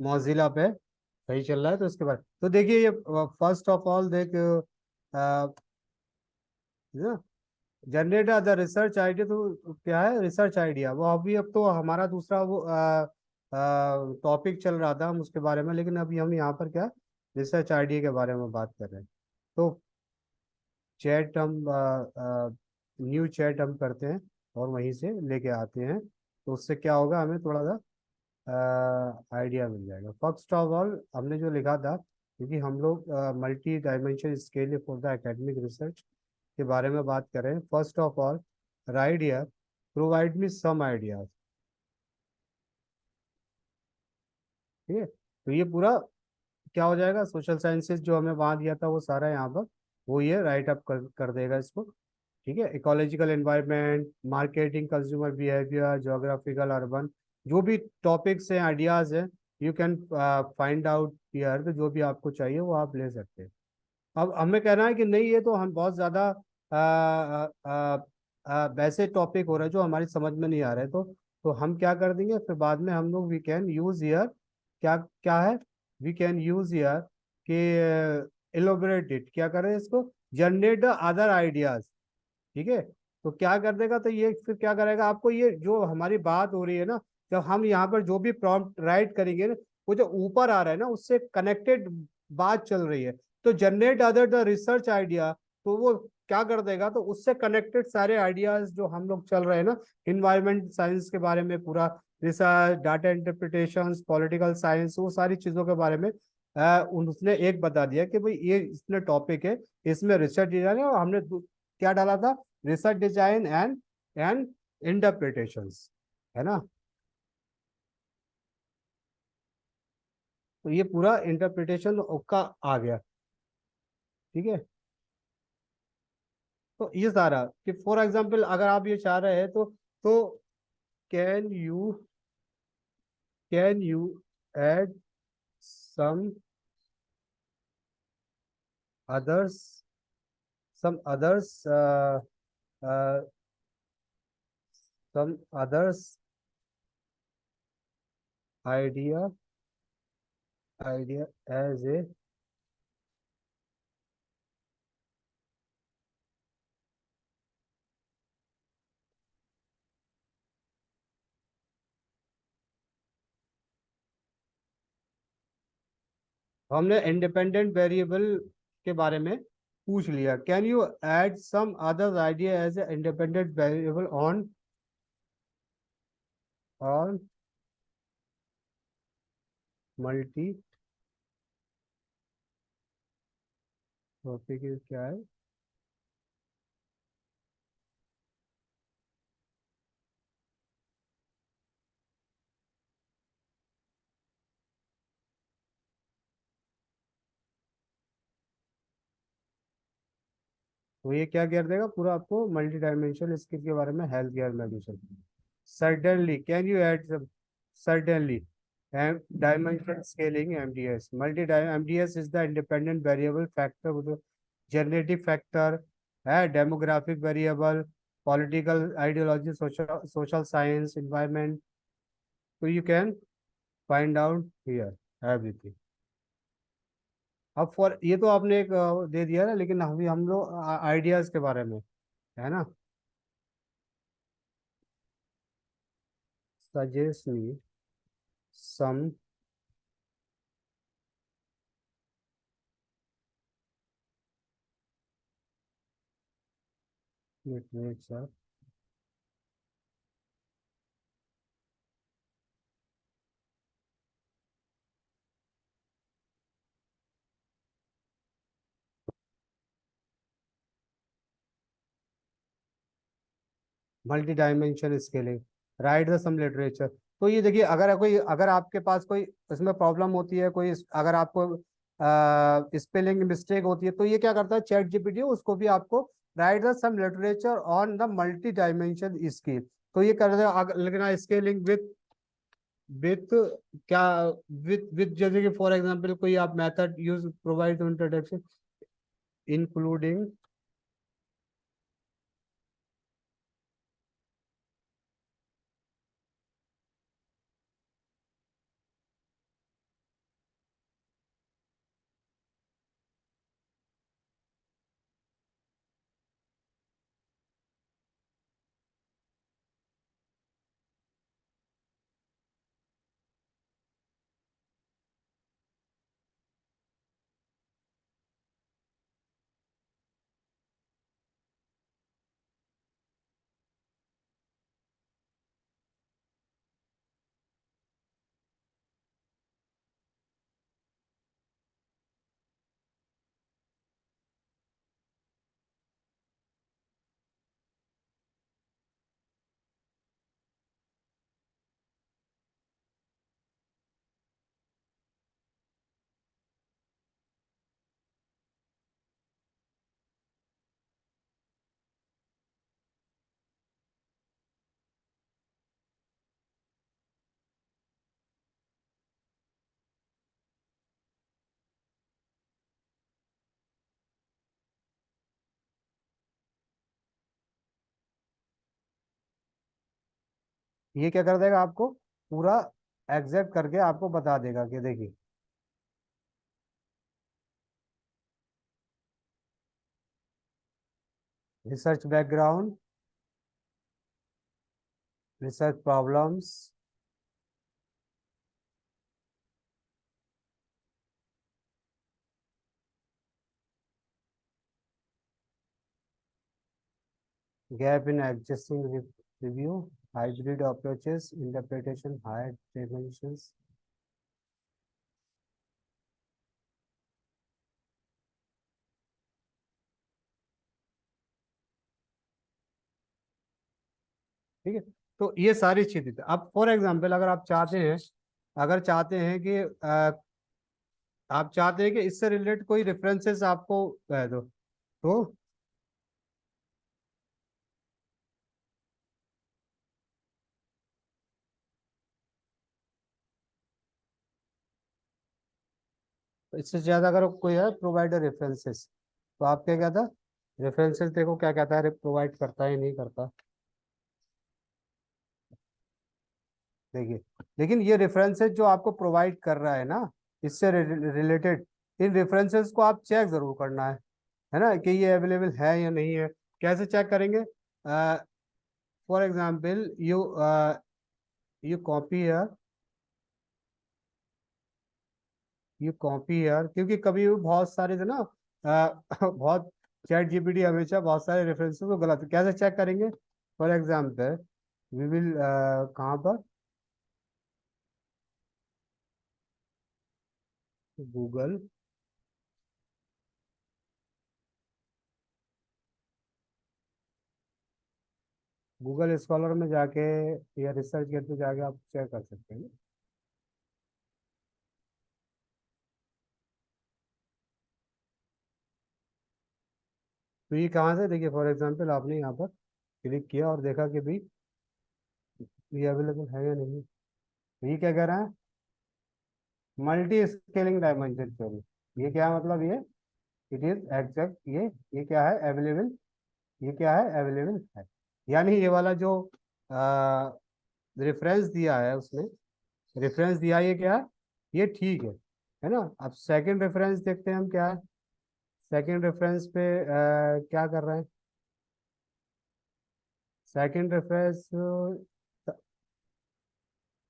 मौजिला पे सही चल रहा है, तो इसके बाद तो देखिए ये फर्स्ट ऑफ ऑल देख जनरेट द रिसर्च आइडिया, तो क्या है रिसर्च आइडिया, वो अभी अब तो हमारा दूसरा वो टॉपिक चल रहा था हम उसके बारे में, लेकिन अभी हम यहाँ पर क्या रिसर्च आइडिया के बारे में बात कर रहे हैं। तो चैट हम न्यू चैट हम करते हैं और वहीं से लेके आते हैं, तो उससे क्या होगा हमें थोड़ा सा आइडिया मिल जाएगा। फर्स्ट ऑफ ऑल हमने जो लिखा था, क्योंकि हम लोग multi dimension scale for the academic research के बारे में बात कर रहे हैं। First of all write here provide me some ideas, ठीक है। तो ये पूरा क्या हो जाएगा, सोशल साइंसेज जो हमें वहाँ दिया था वो सारा यहाँ पर वो ये राइट अप कर देगा इसको, ठीक है। Ecological environment, marketing, consumer behaviour, geographical, urban, जो भी टॉपिक्स हैं आइडियाज हैं, you can find out here, तो जो भी आपको चाहिए वो आप ले सकते हैं। अब हमें कहना है कि नहीं ये तो हम बहुत ज्यादा वैसे टॉपिक हो रहे हैं जो हमारी समझ में नहीं आ रहे, तो हम क्या कर देंगे फिर बाद में हम लोग वी कैन यूज हियर, क्या क्या है, वी कैन यूज हियर कि इलोबरेट इट, क्या करें इसको, जनरेट द अदर आइडियाज, ठीक है। तो क्या कर देगा, तो ये फिर क्या करेगा, आपको ये जो हमारी बात हो रही है ना, जब हम यहाँ पर जो भी प्रॉम्प्ट राइट करेंगे ना, वो जो ऊपर आ रहा है ना उससे कनेक्टेड बात चल रही है, तो generate other the research idea, तो वो क्या कर देगा, तो उससे कनेक्टेड सारे आइडियाज जो हम लोग चल रहे हैं ना, इन्वायरमेंट साइंस के बारे में पूरा research, data interpretation, political science, वो सारी चीजों के बारे में उसने एक बता दिया कि भाई ये इसमें टॉपिक है, इसमें रिसर्च डिजाइन है, और हमने क्या डाला था, रिसर्च डिजाइन एंड इंटरप्रिटेशंस, है ना। तो ये पूरा इंटरप्रिटेशन का आ गया, ठीक है। तो ये सारा कि फॉर एग्जांपल अगर आप ये चाह रहे हैं तो can you can you add some others some others idea idea as a, हमने इंडिपेंडेंट वेरिएबल के बारे में पूछ लिया, can you add some other idea as a independent variable on multi topic क्या है, तो ये क्या कर देगा पूरा आपको मल्टी डायमेंशनल स्किल के बारे में, health care medicine. Certainly can you add, certainly dimension scaling MDS, multi MDS is the independent variable factor with the genetic factor, demographic variable, political ideology, social science, environment, so you can find out here everything। अब for ये तो आपने एक दे दिया ना, लेकिन अभी हम लोग आइडियाज के बारे में है ना, suggest me some literature, multi dimension scaling, write the some literature. तो ये देखिए अगर आपके पास कोई इसमें प्रॉब्लम होती है, कोई अगर आपको स्पेलिंग मिस्टेक होती है, तो ये क्या करता है चैट जीपीटी, उसको भी आपको write the some literature on the multi dimension scale, तो ये कर देगा लिखना स्केलिंग विथ क्या, विथ जैसे कि फॉर एग्जांपल कोई आप method use provide introduction including ये क्या कर देगा आपको, पूरा एग्जैक्ट करके आपको बता देगा कि देखिए research background, research problems, gap in existing review, hybrid approaches, interpretation, higher dimensions. ठीक है, तो ये सारी चीजें थी। अब फॉर एग्जांपल अगर आप चाहते हैं, अगर चाहते हैं कि आप चाहते हैं कि इससे रिलेटेड कोई रेफरेंसेस आपको कह दो, तो इससे ज्यादा अगर कोई है प्रोवाइडर रेफरेंसेस, तो आप क्या कहता, रेफरेंसेस देखो क्या कहता है, प्रोवाइड करता है नहीं करता। देखिए, लेकिन ये रेफरेंसेस जो आपको प्रोवाइड कर रहा है ना, इससे रिलेटेड, इन रेफरेंसेस को आप चेक जरूर करना है ना, कि ये अवेलेबल है या नहीं है। कैसे चेक करेंगे, फॉर एग्जाम्पल यू कॉपी है, ये कॉपी यार, क्योंकि कभी भी बहुत सारे थे ना, बहुत, चैट जीपीटी हमेशा बहुत सारे रेफरेंसेस को गलत, कैसे चेक करेंगे, फॉर एग्जाम्पल वी विल कहाँ पर, गूगल, गूगल स्कॉलर में जाके या रिसर्च गेट पे जाके आप चेक कर सकते हैं। तो ये कहाँ से, देखिए फॉर एग्जाम्पल आपने यहाँ पर क्लिक किया और देखा कि भाई ये अवेलेबल है या नहीं। तो ये क्या कह रहा है, मल्टी स्केलिंग डायमेंशन थ्योरी, ये क्या मतलब, ये इट इज एग्जैक्ट, ये क्या है अवेलेबल, ये क्या है अवेलेबल है। यानी ये वाला जो रेफरेंस दिया है उसने, रेफरेंस दिया ये क्या है, ये ठीक है ना। अब सेकंड रेफरेंस देखते हैं हम क्या है, सेकंड रेफरेंस पे क्या कर रहे हैं, सेकंड रेफरेंस,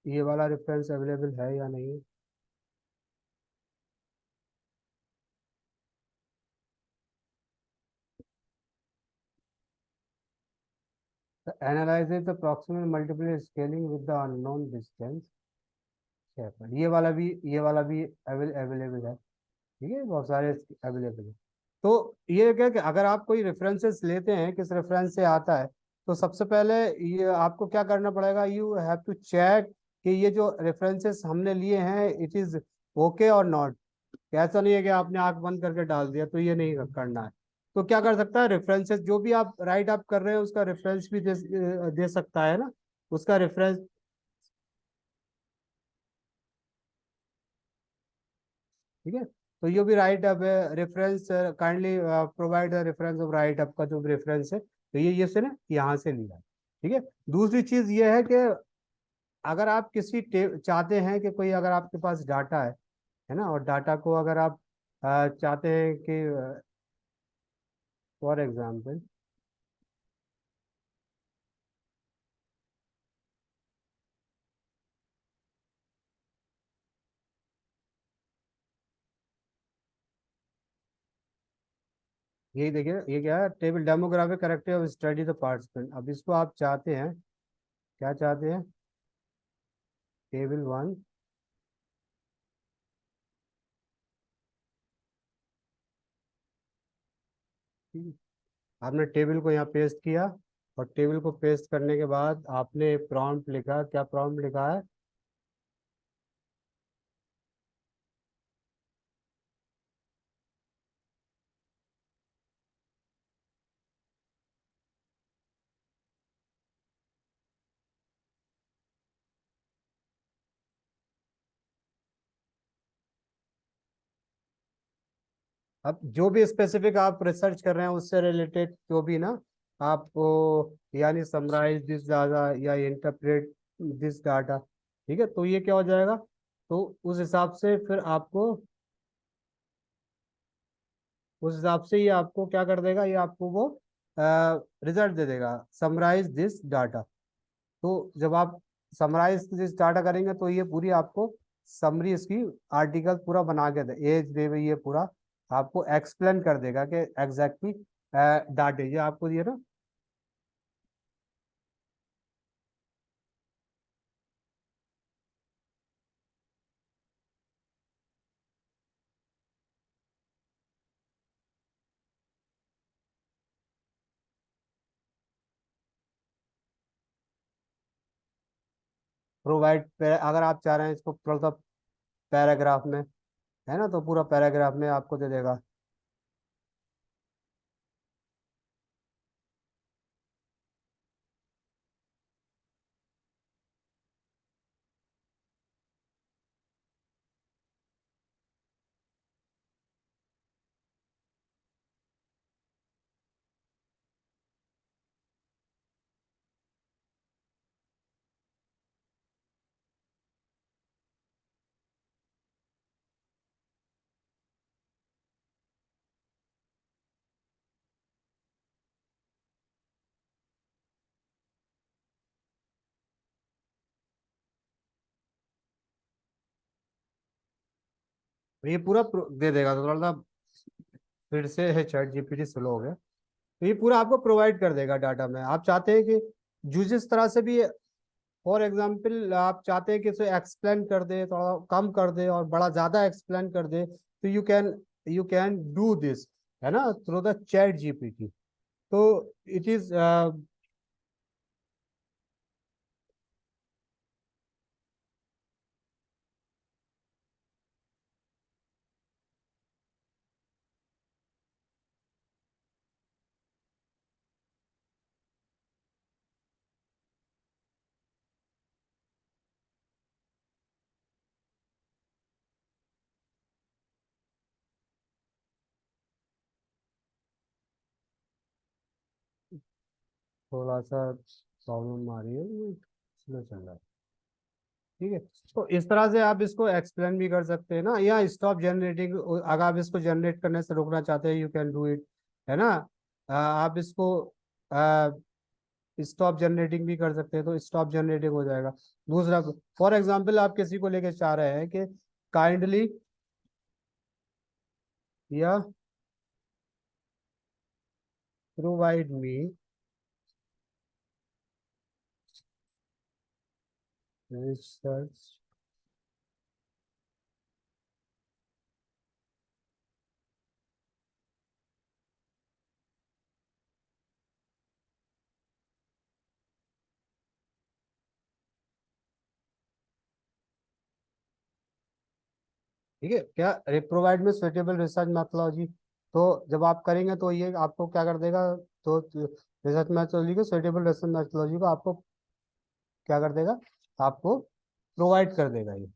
ये वाला रेफरेंस अवेलेबल है या नहीं। Analyse the proximal multiple scaling with the unknown distance, ये वाला भी अवेलेबल है। ठीक है, बहुत सारे अवेलेबल है। तो ये क्या कि अगर आप कोई रेफरेंसेस लेते हैं, किस रेफरेंस से आता है, तो सबसे पहले ये आपको क्या करना पड़ेगा, यू हैव टू चेक कि ये जो रेफरेंसेस हमने लिए हैं इट इज ओके और नॉट। ऐसा नहीं है कि आपने आंख बंद करके डाल दिया, तो ये नहीं करना है। तो क्या कर सकता है, रेफरेंसेस जो भी आप राइट अप कर रहे हैं उसका रेफरेंस भी दे सकता है ना, उसका रेफरेंस। ठीक है, तो ये भी राइट अप है, reference kindly provide the reference of right up का जो रेफरेंस है, तो ये से ना यहाँ से लिया है। ठीक है, दूसरी चीज ये है कि अगर आप चाहते हैं कि कोई, अगर आपके पास डाटा है ना, और डाटा को अगर आप चाहते हैं कि फॉर एग्जांपल, यही देखिए, ये क्या है, table demographic character of study the participant. अब इसको आप चाहते हैं, क्या चाहते हैं, टेबल वन, आपने टेबल को यहाँ पेस्ट किया, और टेबल को पेस्ट करने के बाद आपने प्रॉम्प्ट लिखा, क्या प्रॉम्प्ट लिखा है, अब जो भी स्पेसिफिक आप रिसर्च कर रहे हैं उससे रिलेटेड जो भी ना, आपको यानी समराइज दिस ज्यादा या इंटरप्रेट दिस डाटा। ठीक है, तो ये क्या हो जाएगा, तो उस हिसाब से फिर आपको, उस हिसाब से ये आपको क्या कर देगा, ये आपको वो रिजल्ट दे देगा, समराइज दिस डाटा। तो जब आप समराइज दिस डाटा करेंगे तो ये पूरी आपको समरी इसकी आर्टिकल पूरा बना के दे, एज डे में ये पूरा आपको एक्सप्लेन कर देगा कि एग्जैक्टली डाटे ये आपको दिए ना। प्रोवाइड, अगर आप चाह रहे हैं इसको थोड़ा सा पैराग्राफ में, है ना, तो पूरा पैराग्राफ में आपको दे देगा। तो ये पूरा दे देगा, तो थोड़ा सा फिर से है चैट जीपीटी स्लो हो गया, तो ये पूरा आपको प्रोवाइड कर देगा डाटा में। आप चाहते हैं कि जो जिस तरह से भी, फॉर एग्जाम्पल आप चाहते हैं कि इसे एक्सप्लेन कर दे, थोड़ा कम कर दे और बड़ा ज्यादा एक्सप्लेन कर दे, तो यू कैन डू दिस, है ना, थ्रू द चैट जीपीटी। तो इट इज, थोड़ा सा प्रॉब्लम आ रही है, स्लो चल रहा है। ठीक है, तो इस तरह से आप इसको एक्सप्लेन भी कर सकते हैं ना, या स्टॉप जनरेटिंग, अगर आप इसको जनरेट करने से रोकना चाहते हैं, यू कैन डू इट, है ना। आप इसको स्टॉप जनरेटिंग भी कर सकते हैं, तो स्टॉप जनरेटिंग हो जाएगा। दूसरा, फॉर एग्जांपल आप किसी को लेके चाह रहे हैं कि काइंडली, या प्रोवाइड मी रिसर्च, ठीक है, क्या प्रोवाइड में सुटेबल रिसर्च मैथोलॉजी, तो जब आप करेंगे तो ये आपको क्या कर देगा, तो रिसर्च मैथोलॉजी को, सुटेबल रिसर्च मैथोलॉजी को आपको क्या कर देगा, आपको प्रोवाइड कर देगा ये।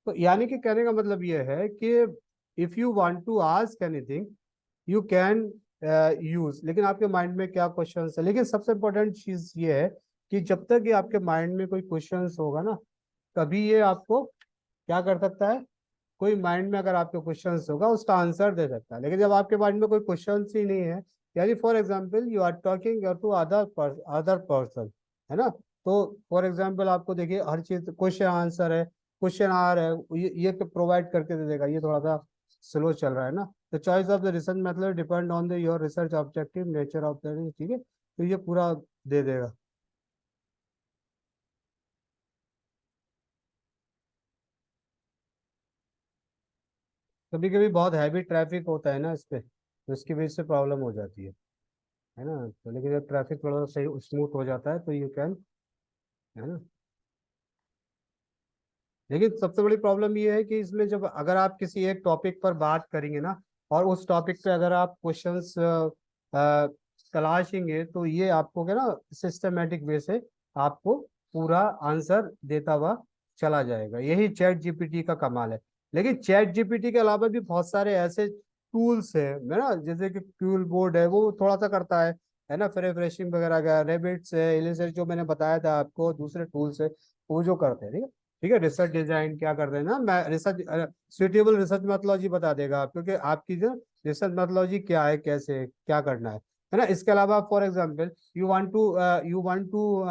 तो यानी कि कहने का मतलब ये है कि if you want to ask anything, you can use, लेकिन आपके माइंड में क्या क्वेश्चन है, लेकिन सबसे इंपॉर्टेंट चीज ये है कि जब तक ये आपके माइंड में कोई क्वेश्चन होगा ना, तभी ये आपको क्या कर सकता है, कोई माइंड में अगर आपके क्वेश्चन होगा उसका आंसर दे सकता है। लेकिन जब आपके माइंड में कोई क्वेश्चन ही नहीं है, यानी for example you are talking to other person, है ना, तो फॉर एग्जाम्पल आपको देखिए हर चीज क्वेश्चन आंसर है, क्वेश्चन आ रहा है, ये प्रोवाइड करके दे देगा, ये थोड़ा सा स्लो चल रहा है ना। The choice of the research method depend on the your research objective, nature of the, ठीक है, तो ये पूरा दे देगा। कभी कभी बहुत हैवी ट्रैफिक होता है ना इस पे, तो इसकी वजह से प्रॉब्लम हो जाती है ना, तो लेकिन जब ट्रैफिक थोड़ा सा सही स्मूथ हो जाता है तो यू कैन, है ना। लेकिन सबसे बड़ी प्रॉब्लम ये है कि इसमें जब अगर आप किसी एक टॉपिक पर बात करेंगे ना, और उस टॉपिक पे अगर आप क्वेश्चंस तलाशेंगे, तो ये आपको क्या ना, सिस्टमेटिक वे से आपको पूरा आंसर देता हुआ चला जाएगा। यही चैट जीपीटी का कमाल है। लेकिन चैट जीपीटी के अलावा भी बहुत सारे ऐसे टूल्स है ना, जैसे कि क्यूल बोर्ड है, वो थोड़ा सा करता है ना, फिर रिफ्रेशिंग वगैरह का, रेबिट्स है, इलिसेट जो मैंने बताया था आपको, दूसरे टूल्स है। वो जो करते हैं, ठीक है। ठीक है, रिसर्च डिजाइन क्या करते हैं ना, मैं रिसर्च सुटेबल रिसर्च मेथोलॉजी बता देगा आपको कि आपकी जो रिसर्च मेथोलॉजी क्या है, कैसे क्या करना है ना। इसके अलावा for example you want to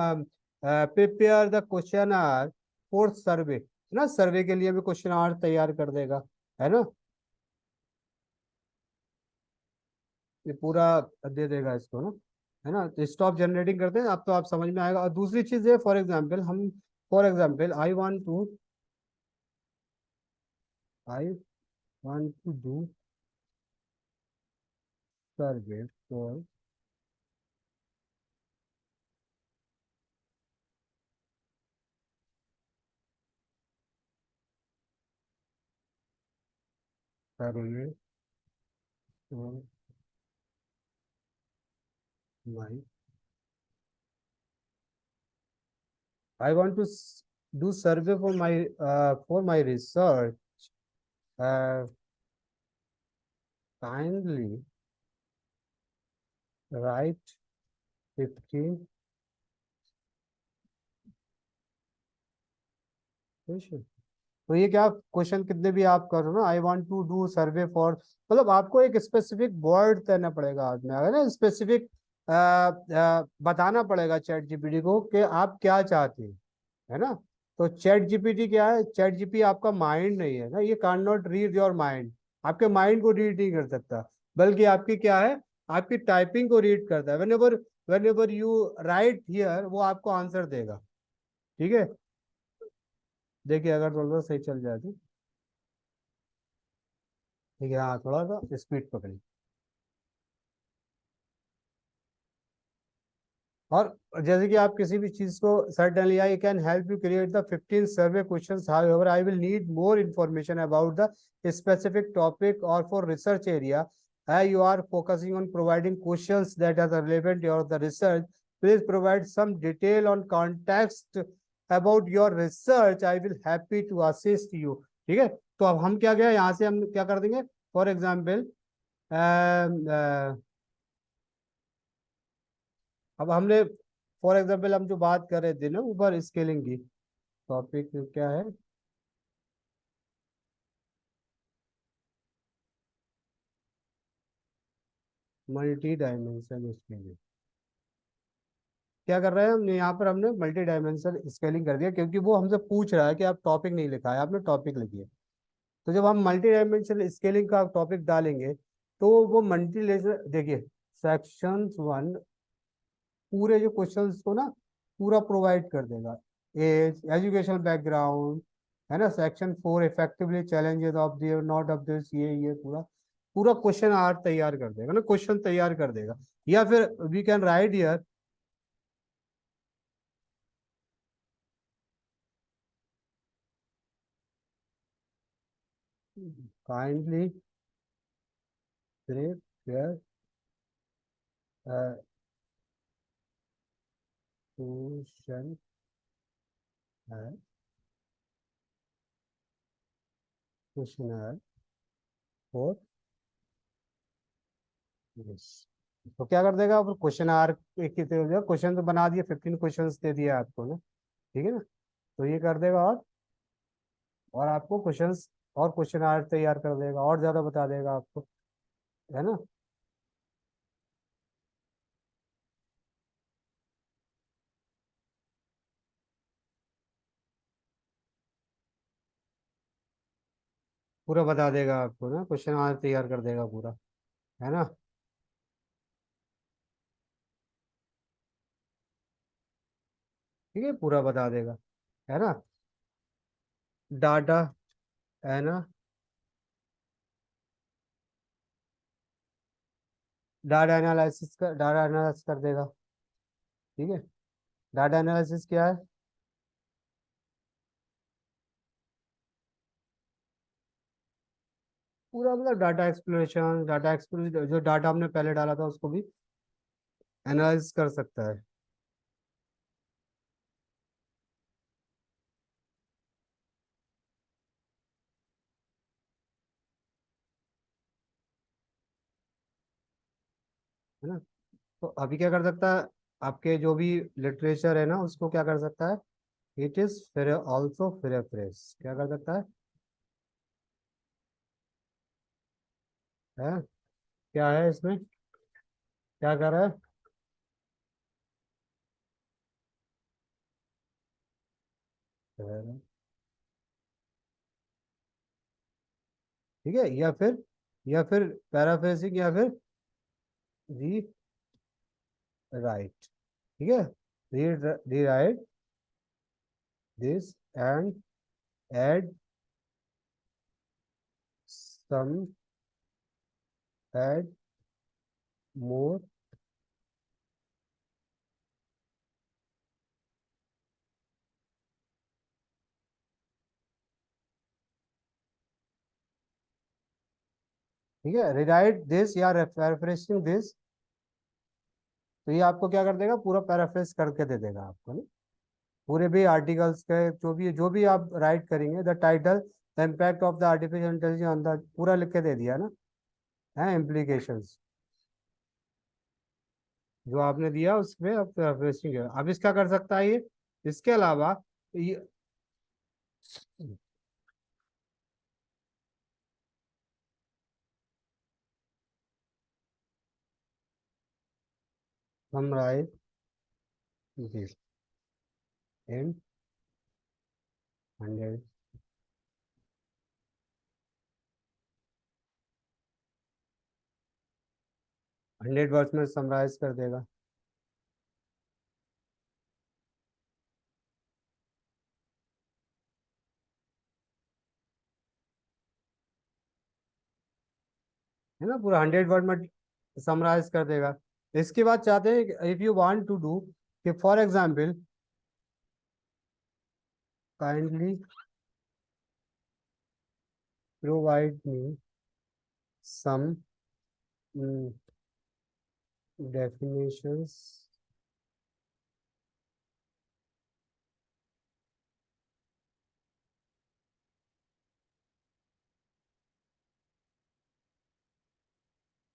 prepare the question are for survey, है ना, सर्वे के लिए भी क्वेश्चन आर तैयार कर देगा, है ना, ये पूरा दे देगा इसको ना, है ना। तो स्टॉप जनरेटिंग करते हैं, अब तो आप समझ में आएगा। और दूसरी चीज है, for example I want to do survey for survey for my I want to do survey for my research, kindly write 15 question. तो ये क्या क्वेश्चन कितने भी आप करो ना, I want to do survey for, मतलब आपको एक स्पेसिफिक वर्ड देना पड़ेगा आपने, अगर ना स्पेसिफिक बताना पड़ेगा चैट जीपीटी को कि आप क्या चाहते हैं, है ना। तो चैट जीपीटी क्या है, चैट जीपी आपका माइंड नहीं है ना, ये कान नॉट रीड योर माइंड, आपके माइंड को रीड नहीं कर सकता, बल्कि आपकी क्या है, आपकी टाइपिंग को रीड करता है। Whenever you right here, वो आपको आंसर देगा, ठीक है। देखिए अगर थोड़ा सा सही चल जाए तो, ठीक है, हाँ थोड़ा सा स्पीड पकड़ी। और जैसे कि आप किसी भी चीज को certainly I can help you create the 15 survey questions, however I will need more information about the specific topic और for research area, you are focusing on providing questions that are relevant to the research, please provide some detail on context about your research, I will happy to assist you। ठीक है, तो अब हम क्या गया यहाँ से, हम क्या कर देंगे, फॉर एग्जाम्पल अब हमने, फॉर एग्जाम्पल हम जो बात कर रहे थे ना ऊपर स्केलिंग की, टॉपिक क्या है, मल्टी डायमेंशन स्केलिंग। क्या कर रहे हैं हमने यहाँ पर, हमने मल्टी डायमेंशन स्केलिंग कर दिया, क्योंकि वो हमसे पूछ रहा है कि आप टॉपिक नहीं लिखा है, आपने टॉपिक लिखी है। तो जब हम मल्टी डायमेंशन स्केलिंग का टॉपिक डालेंगे, तो वो मल्टी, देखिए सेक्शन 1 पूरे जो क्वेश्चंस को ना पूरा प्रोवाइड कर देगा, एज, एजुकेशनल बैकग्राउंड, है ना। Section 4 effectively challenges of the not of this, ये पूरा पूरा क्वेश्चन आर्ट तैयार कर देगा ना, क्वेश्चन तैयार कर देगा। या फिर we can write here, kindly prepare question question for yes. तो क्या कर देगा, फिर क्वेश्चन आर एक ही क्वेश्चन तो बना दिए, 15 क्वेश्चन दे दिया आपको ना, ठीक है ना। तो ये कर देगा, और आपको क्वेश्चंस और क्वेश्चन आर तैयार कर देगा, और ज्यादा बता देगा आपको, है ना। पूरा बता देगा आपको ना, क्वेश्चन आर तैयार कर देगा पूरा, है ना। ठीक है, पूरा बता देगा, है ना। डाटा, है ना, डाटा एनालिसिस कर देगा, ठीक है। डाटा एनालिसिस क्या है, पूरा मतलब डाटा एक्सप्लोरेशन जो डाटा हमने पहले डाला था उसको भी एनालाइज कर सकता है ना। तो अभी क्या कर सकता है, आपके जो भी लिटरेचर है ना उसको क्या कर सकता है, इट इज ऑल्सो फ्रेश, क्या कर सकता है? क्या है इसमें, क्या कर रहा है? ठीक है, या फिर पैराफ्रेजिंग, या फिर री राइट। ठीक है, rewrite this and add some, add more ठीक है, रिराइट दिस या पैराफ्रेजिंग दिस, तो ये आपको क्या कर देगा, पूरा पैराफ्रेज करके दे देगा आपको ना, पूरे भी आर्टिकल्स के जो भी आप राइट करेंगे, the title, the impact of the artificial intelligence on the, पूरा लिख के दे दिया ना, है इम्प्लीकेशंस जो आपने दिया उसमें अब पैराफ्रेजिंग है। अब इसका कर सकता है ये, इसके अलावा ये समराइज दिस इन 100, 100 वर्ड्स में समराइज कर देगा। है ना, पूरा 100 वर्ड में समराइज कर देगा। इसके बाद चाहते हैं if you want to do कि for example kindly provide me some definitions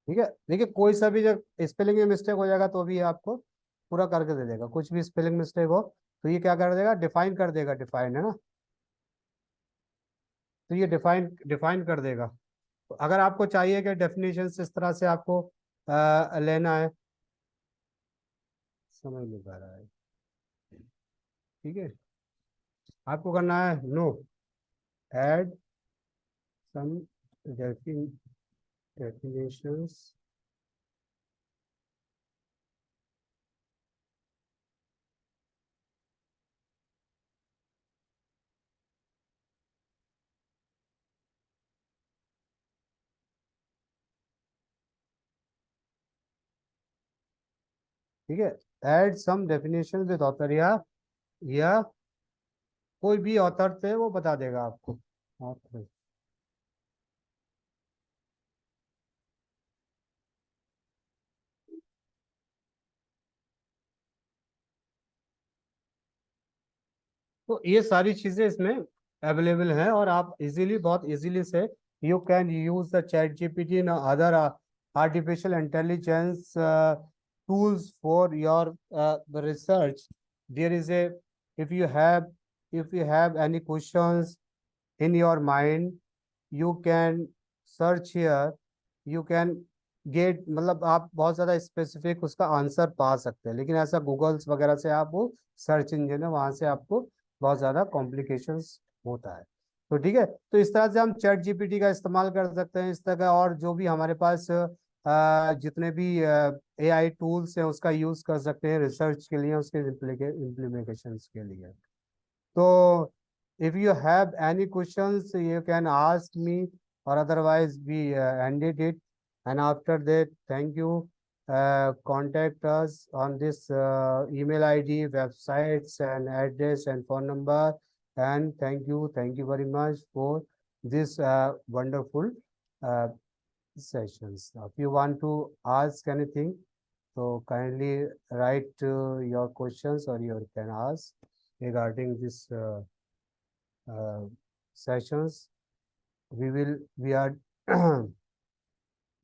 ठीक है, देखिए कोई सा भी जब स्पेलिंग में मिस्टेक हो जाएगा तो भी आपको पूरा करके दे देगा, कुछ भी स्पेलिंग मिस्टेक हो तो ये क्या कर देगा, डिफाइन कर देगा, डिफाइन है ना, तो ये डिफाइन डिफाइन कर देगा। तो अगर आपको चाहिए कि डेफिनेशन इस तरह से आपको लेना है, समझ नहीं पा रहा है, ठीक है, आपको करना है नो, ऐड सम डेफिनेशंस, ठीक है, add some definition with author, या कोई भी ऑथर थे वो बता देगा आपको author। तो ये सारी चीजें इसमें अवेलेबल हैं और आप इजीली, बहुत इजीली से you can use the chat GPT and other artificial intelligence tools for your research. There is a, if you have if you have any questions in your mind, you can search here, you can get, मतलब आप बहुत ज़्यादा specific उसका answer पा सकते हैं, लेकिन ऐसा गूगल्स वगैरह से आप वो सर्च इंजन है वहाँ से आपको बहुत ज़्यादा कॉम्प्लिकेशंस होता है। तो ठीक है, तो इस तरह से हम चैट जीपीटी का इस्तेमाल कर सकते हैं, इस तरह का और जो भी हमारे पास जितने भी एआई टूल्स हैं उसका यूज़ कर सकते हैं रिसर्च के लिए, उसके इम्प्लीमेशंस के लिए। So if you have any questions, you can ask me, or otherwise we ended it. And after that, thank you. Contact us on this email ID, websites, and address and phone number. And thank you very much for this wonderful uh, sessions. If you want to ask anything, so kindly write your questions or you can ask regarding this sessions. We are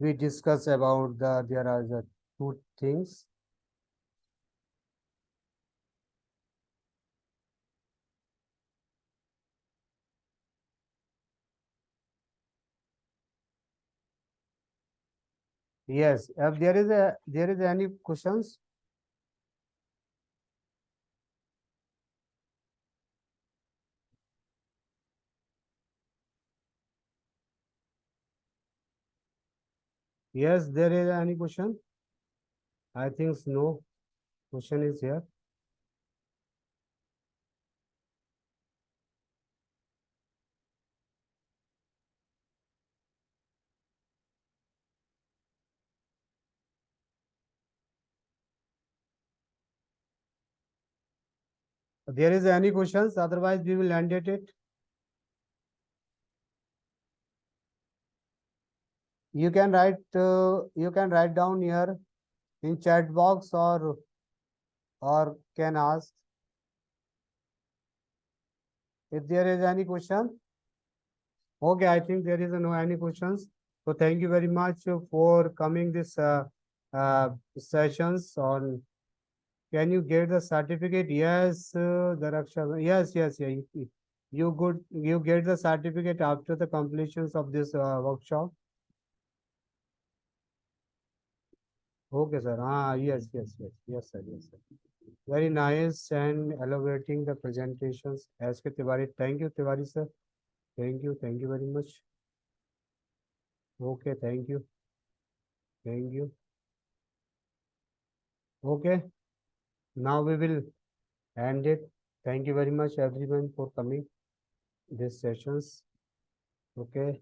we discuss about there are the two things. Yes, if there is any questions? Yes, there is any question? I think no question is here. There is any questions? Otherwise, we will end it. You can write down here in chat box or can ask if there is any question. Okay, I think there is no any questions. So thank you very much for coming this sessions on. Can you get the certificate? Yes, the Raksha. Yes, yes, yeah. You get the certificate after the completions of this workshop. Okay, sir. Yes, yes, yes, yes, sir, yes, sir. Very nice and elaborating the presentations. S.K. Tiwari. Thank you, Tiwari, sir. Thank you very much. Okay, thank you. Okay, now we will end it. Thank you very much, everyone, for coming this sessions. Okay.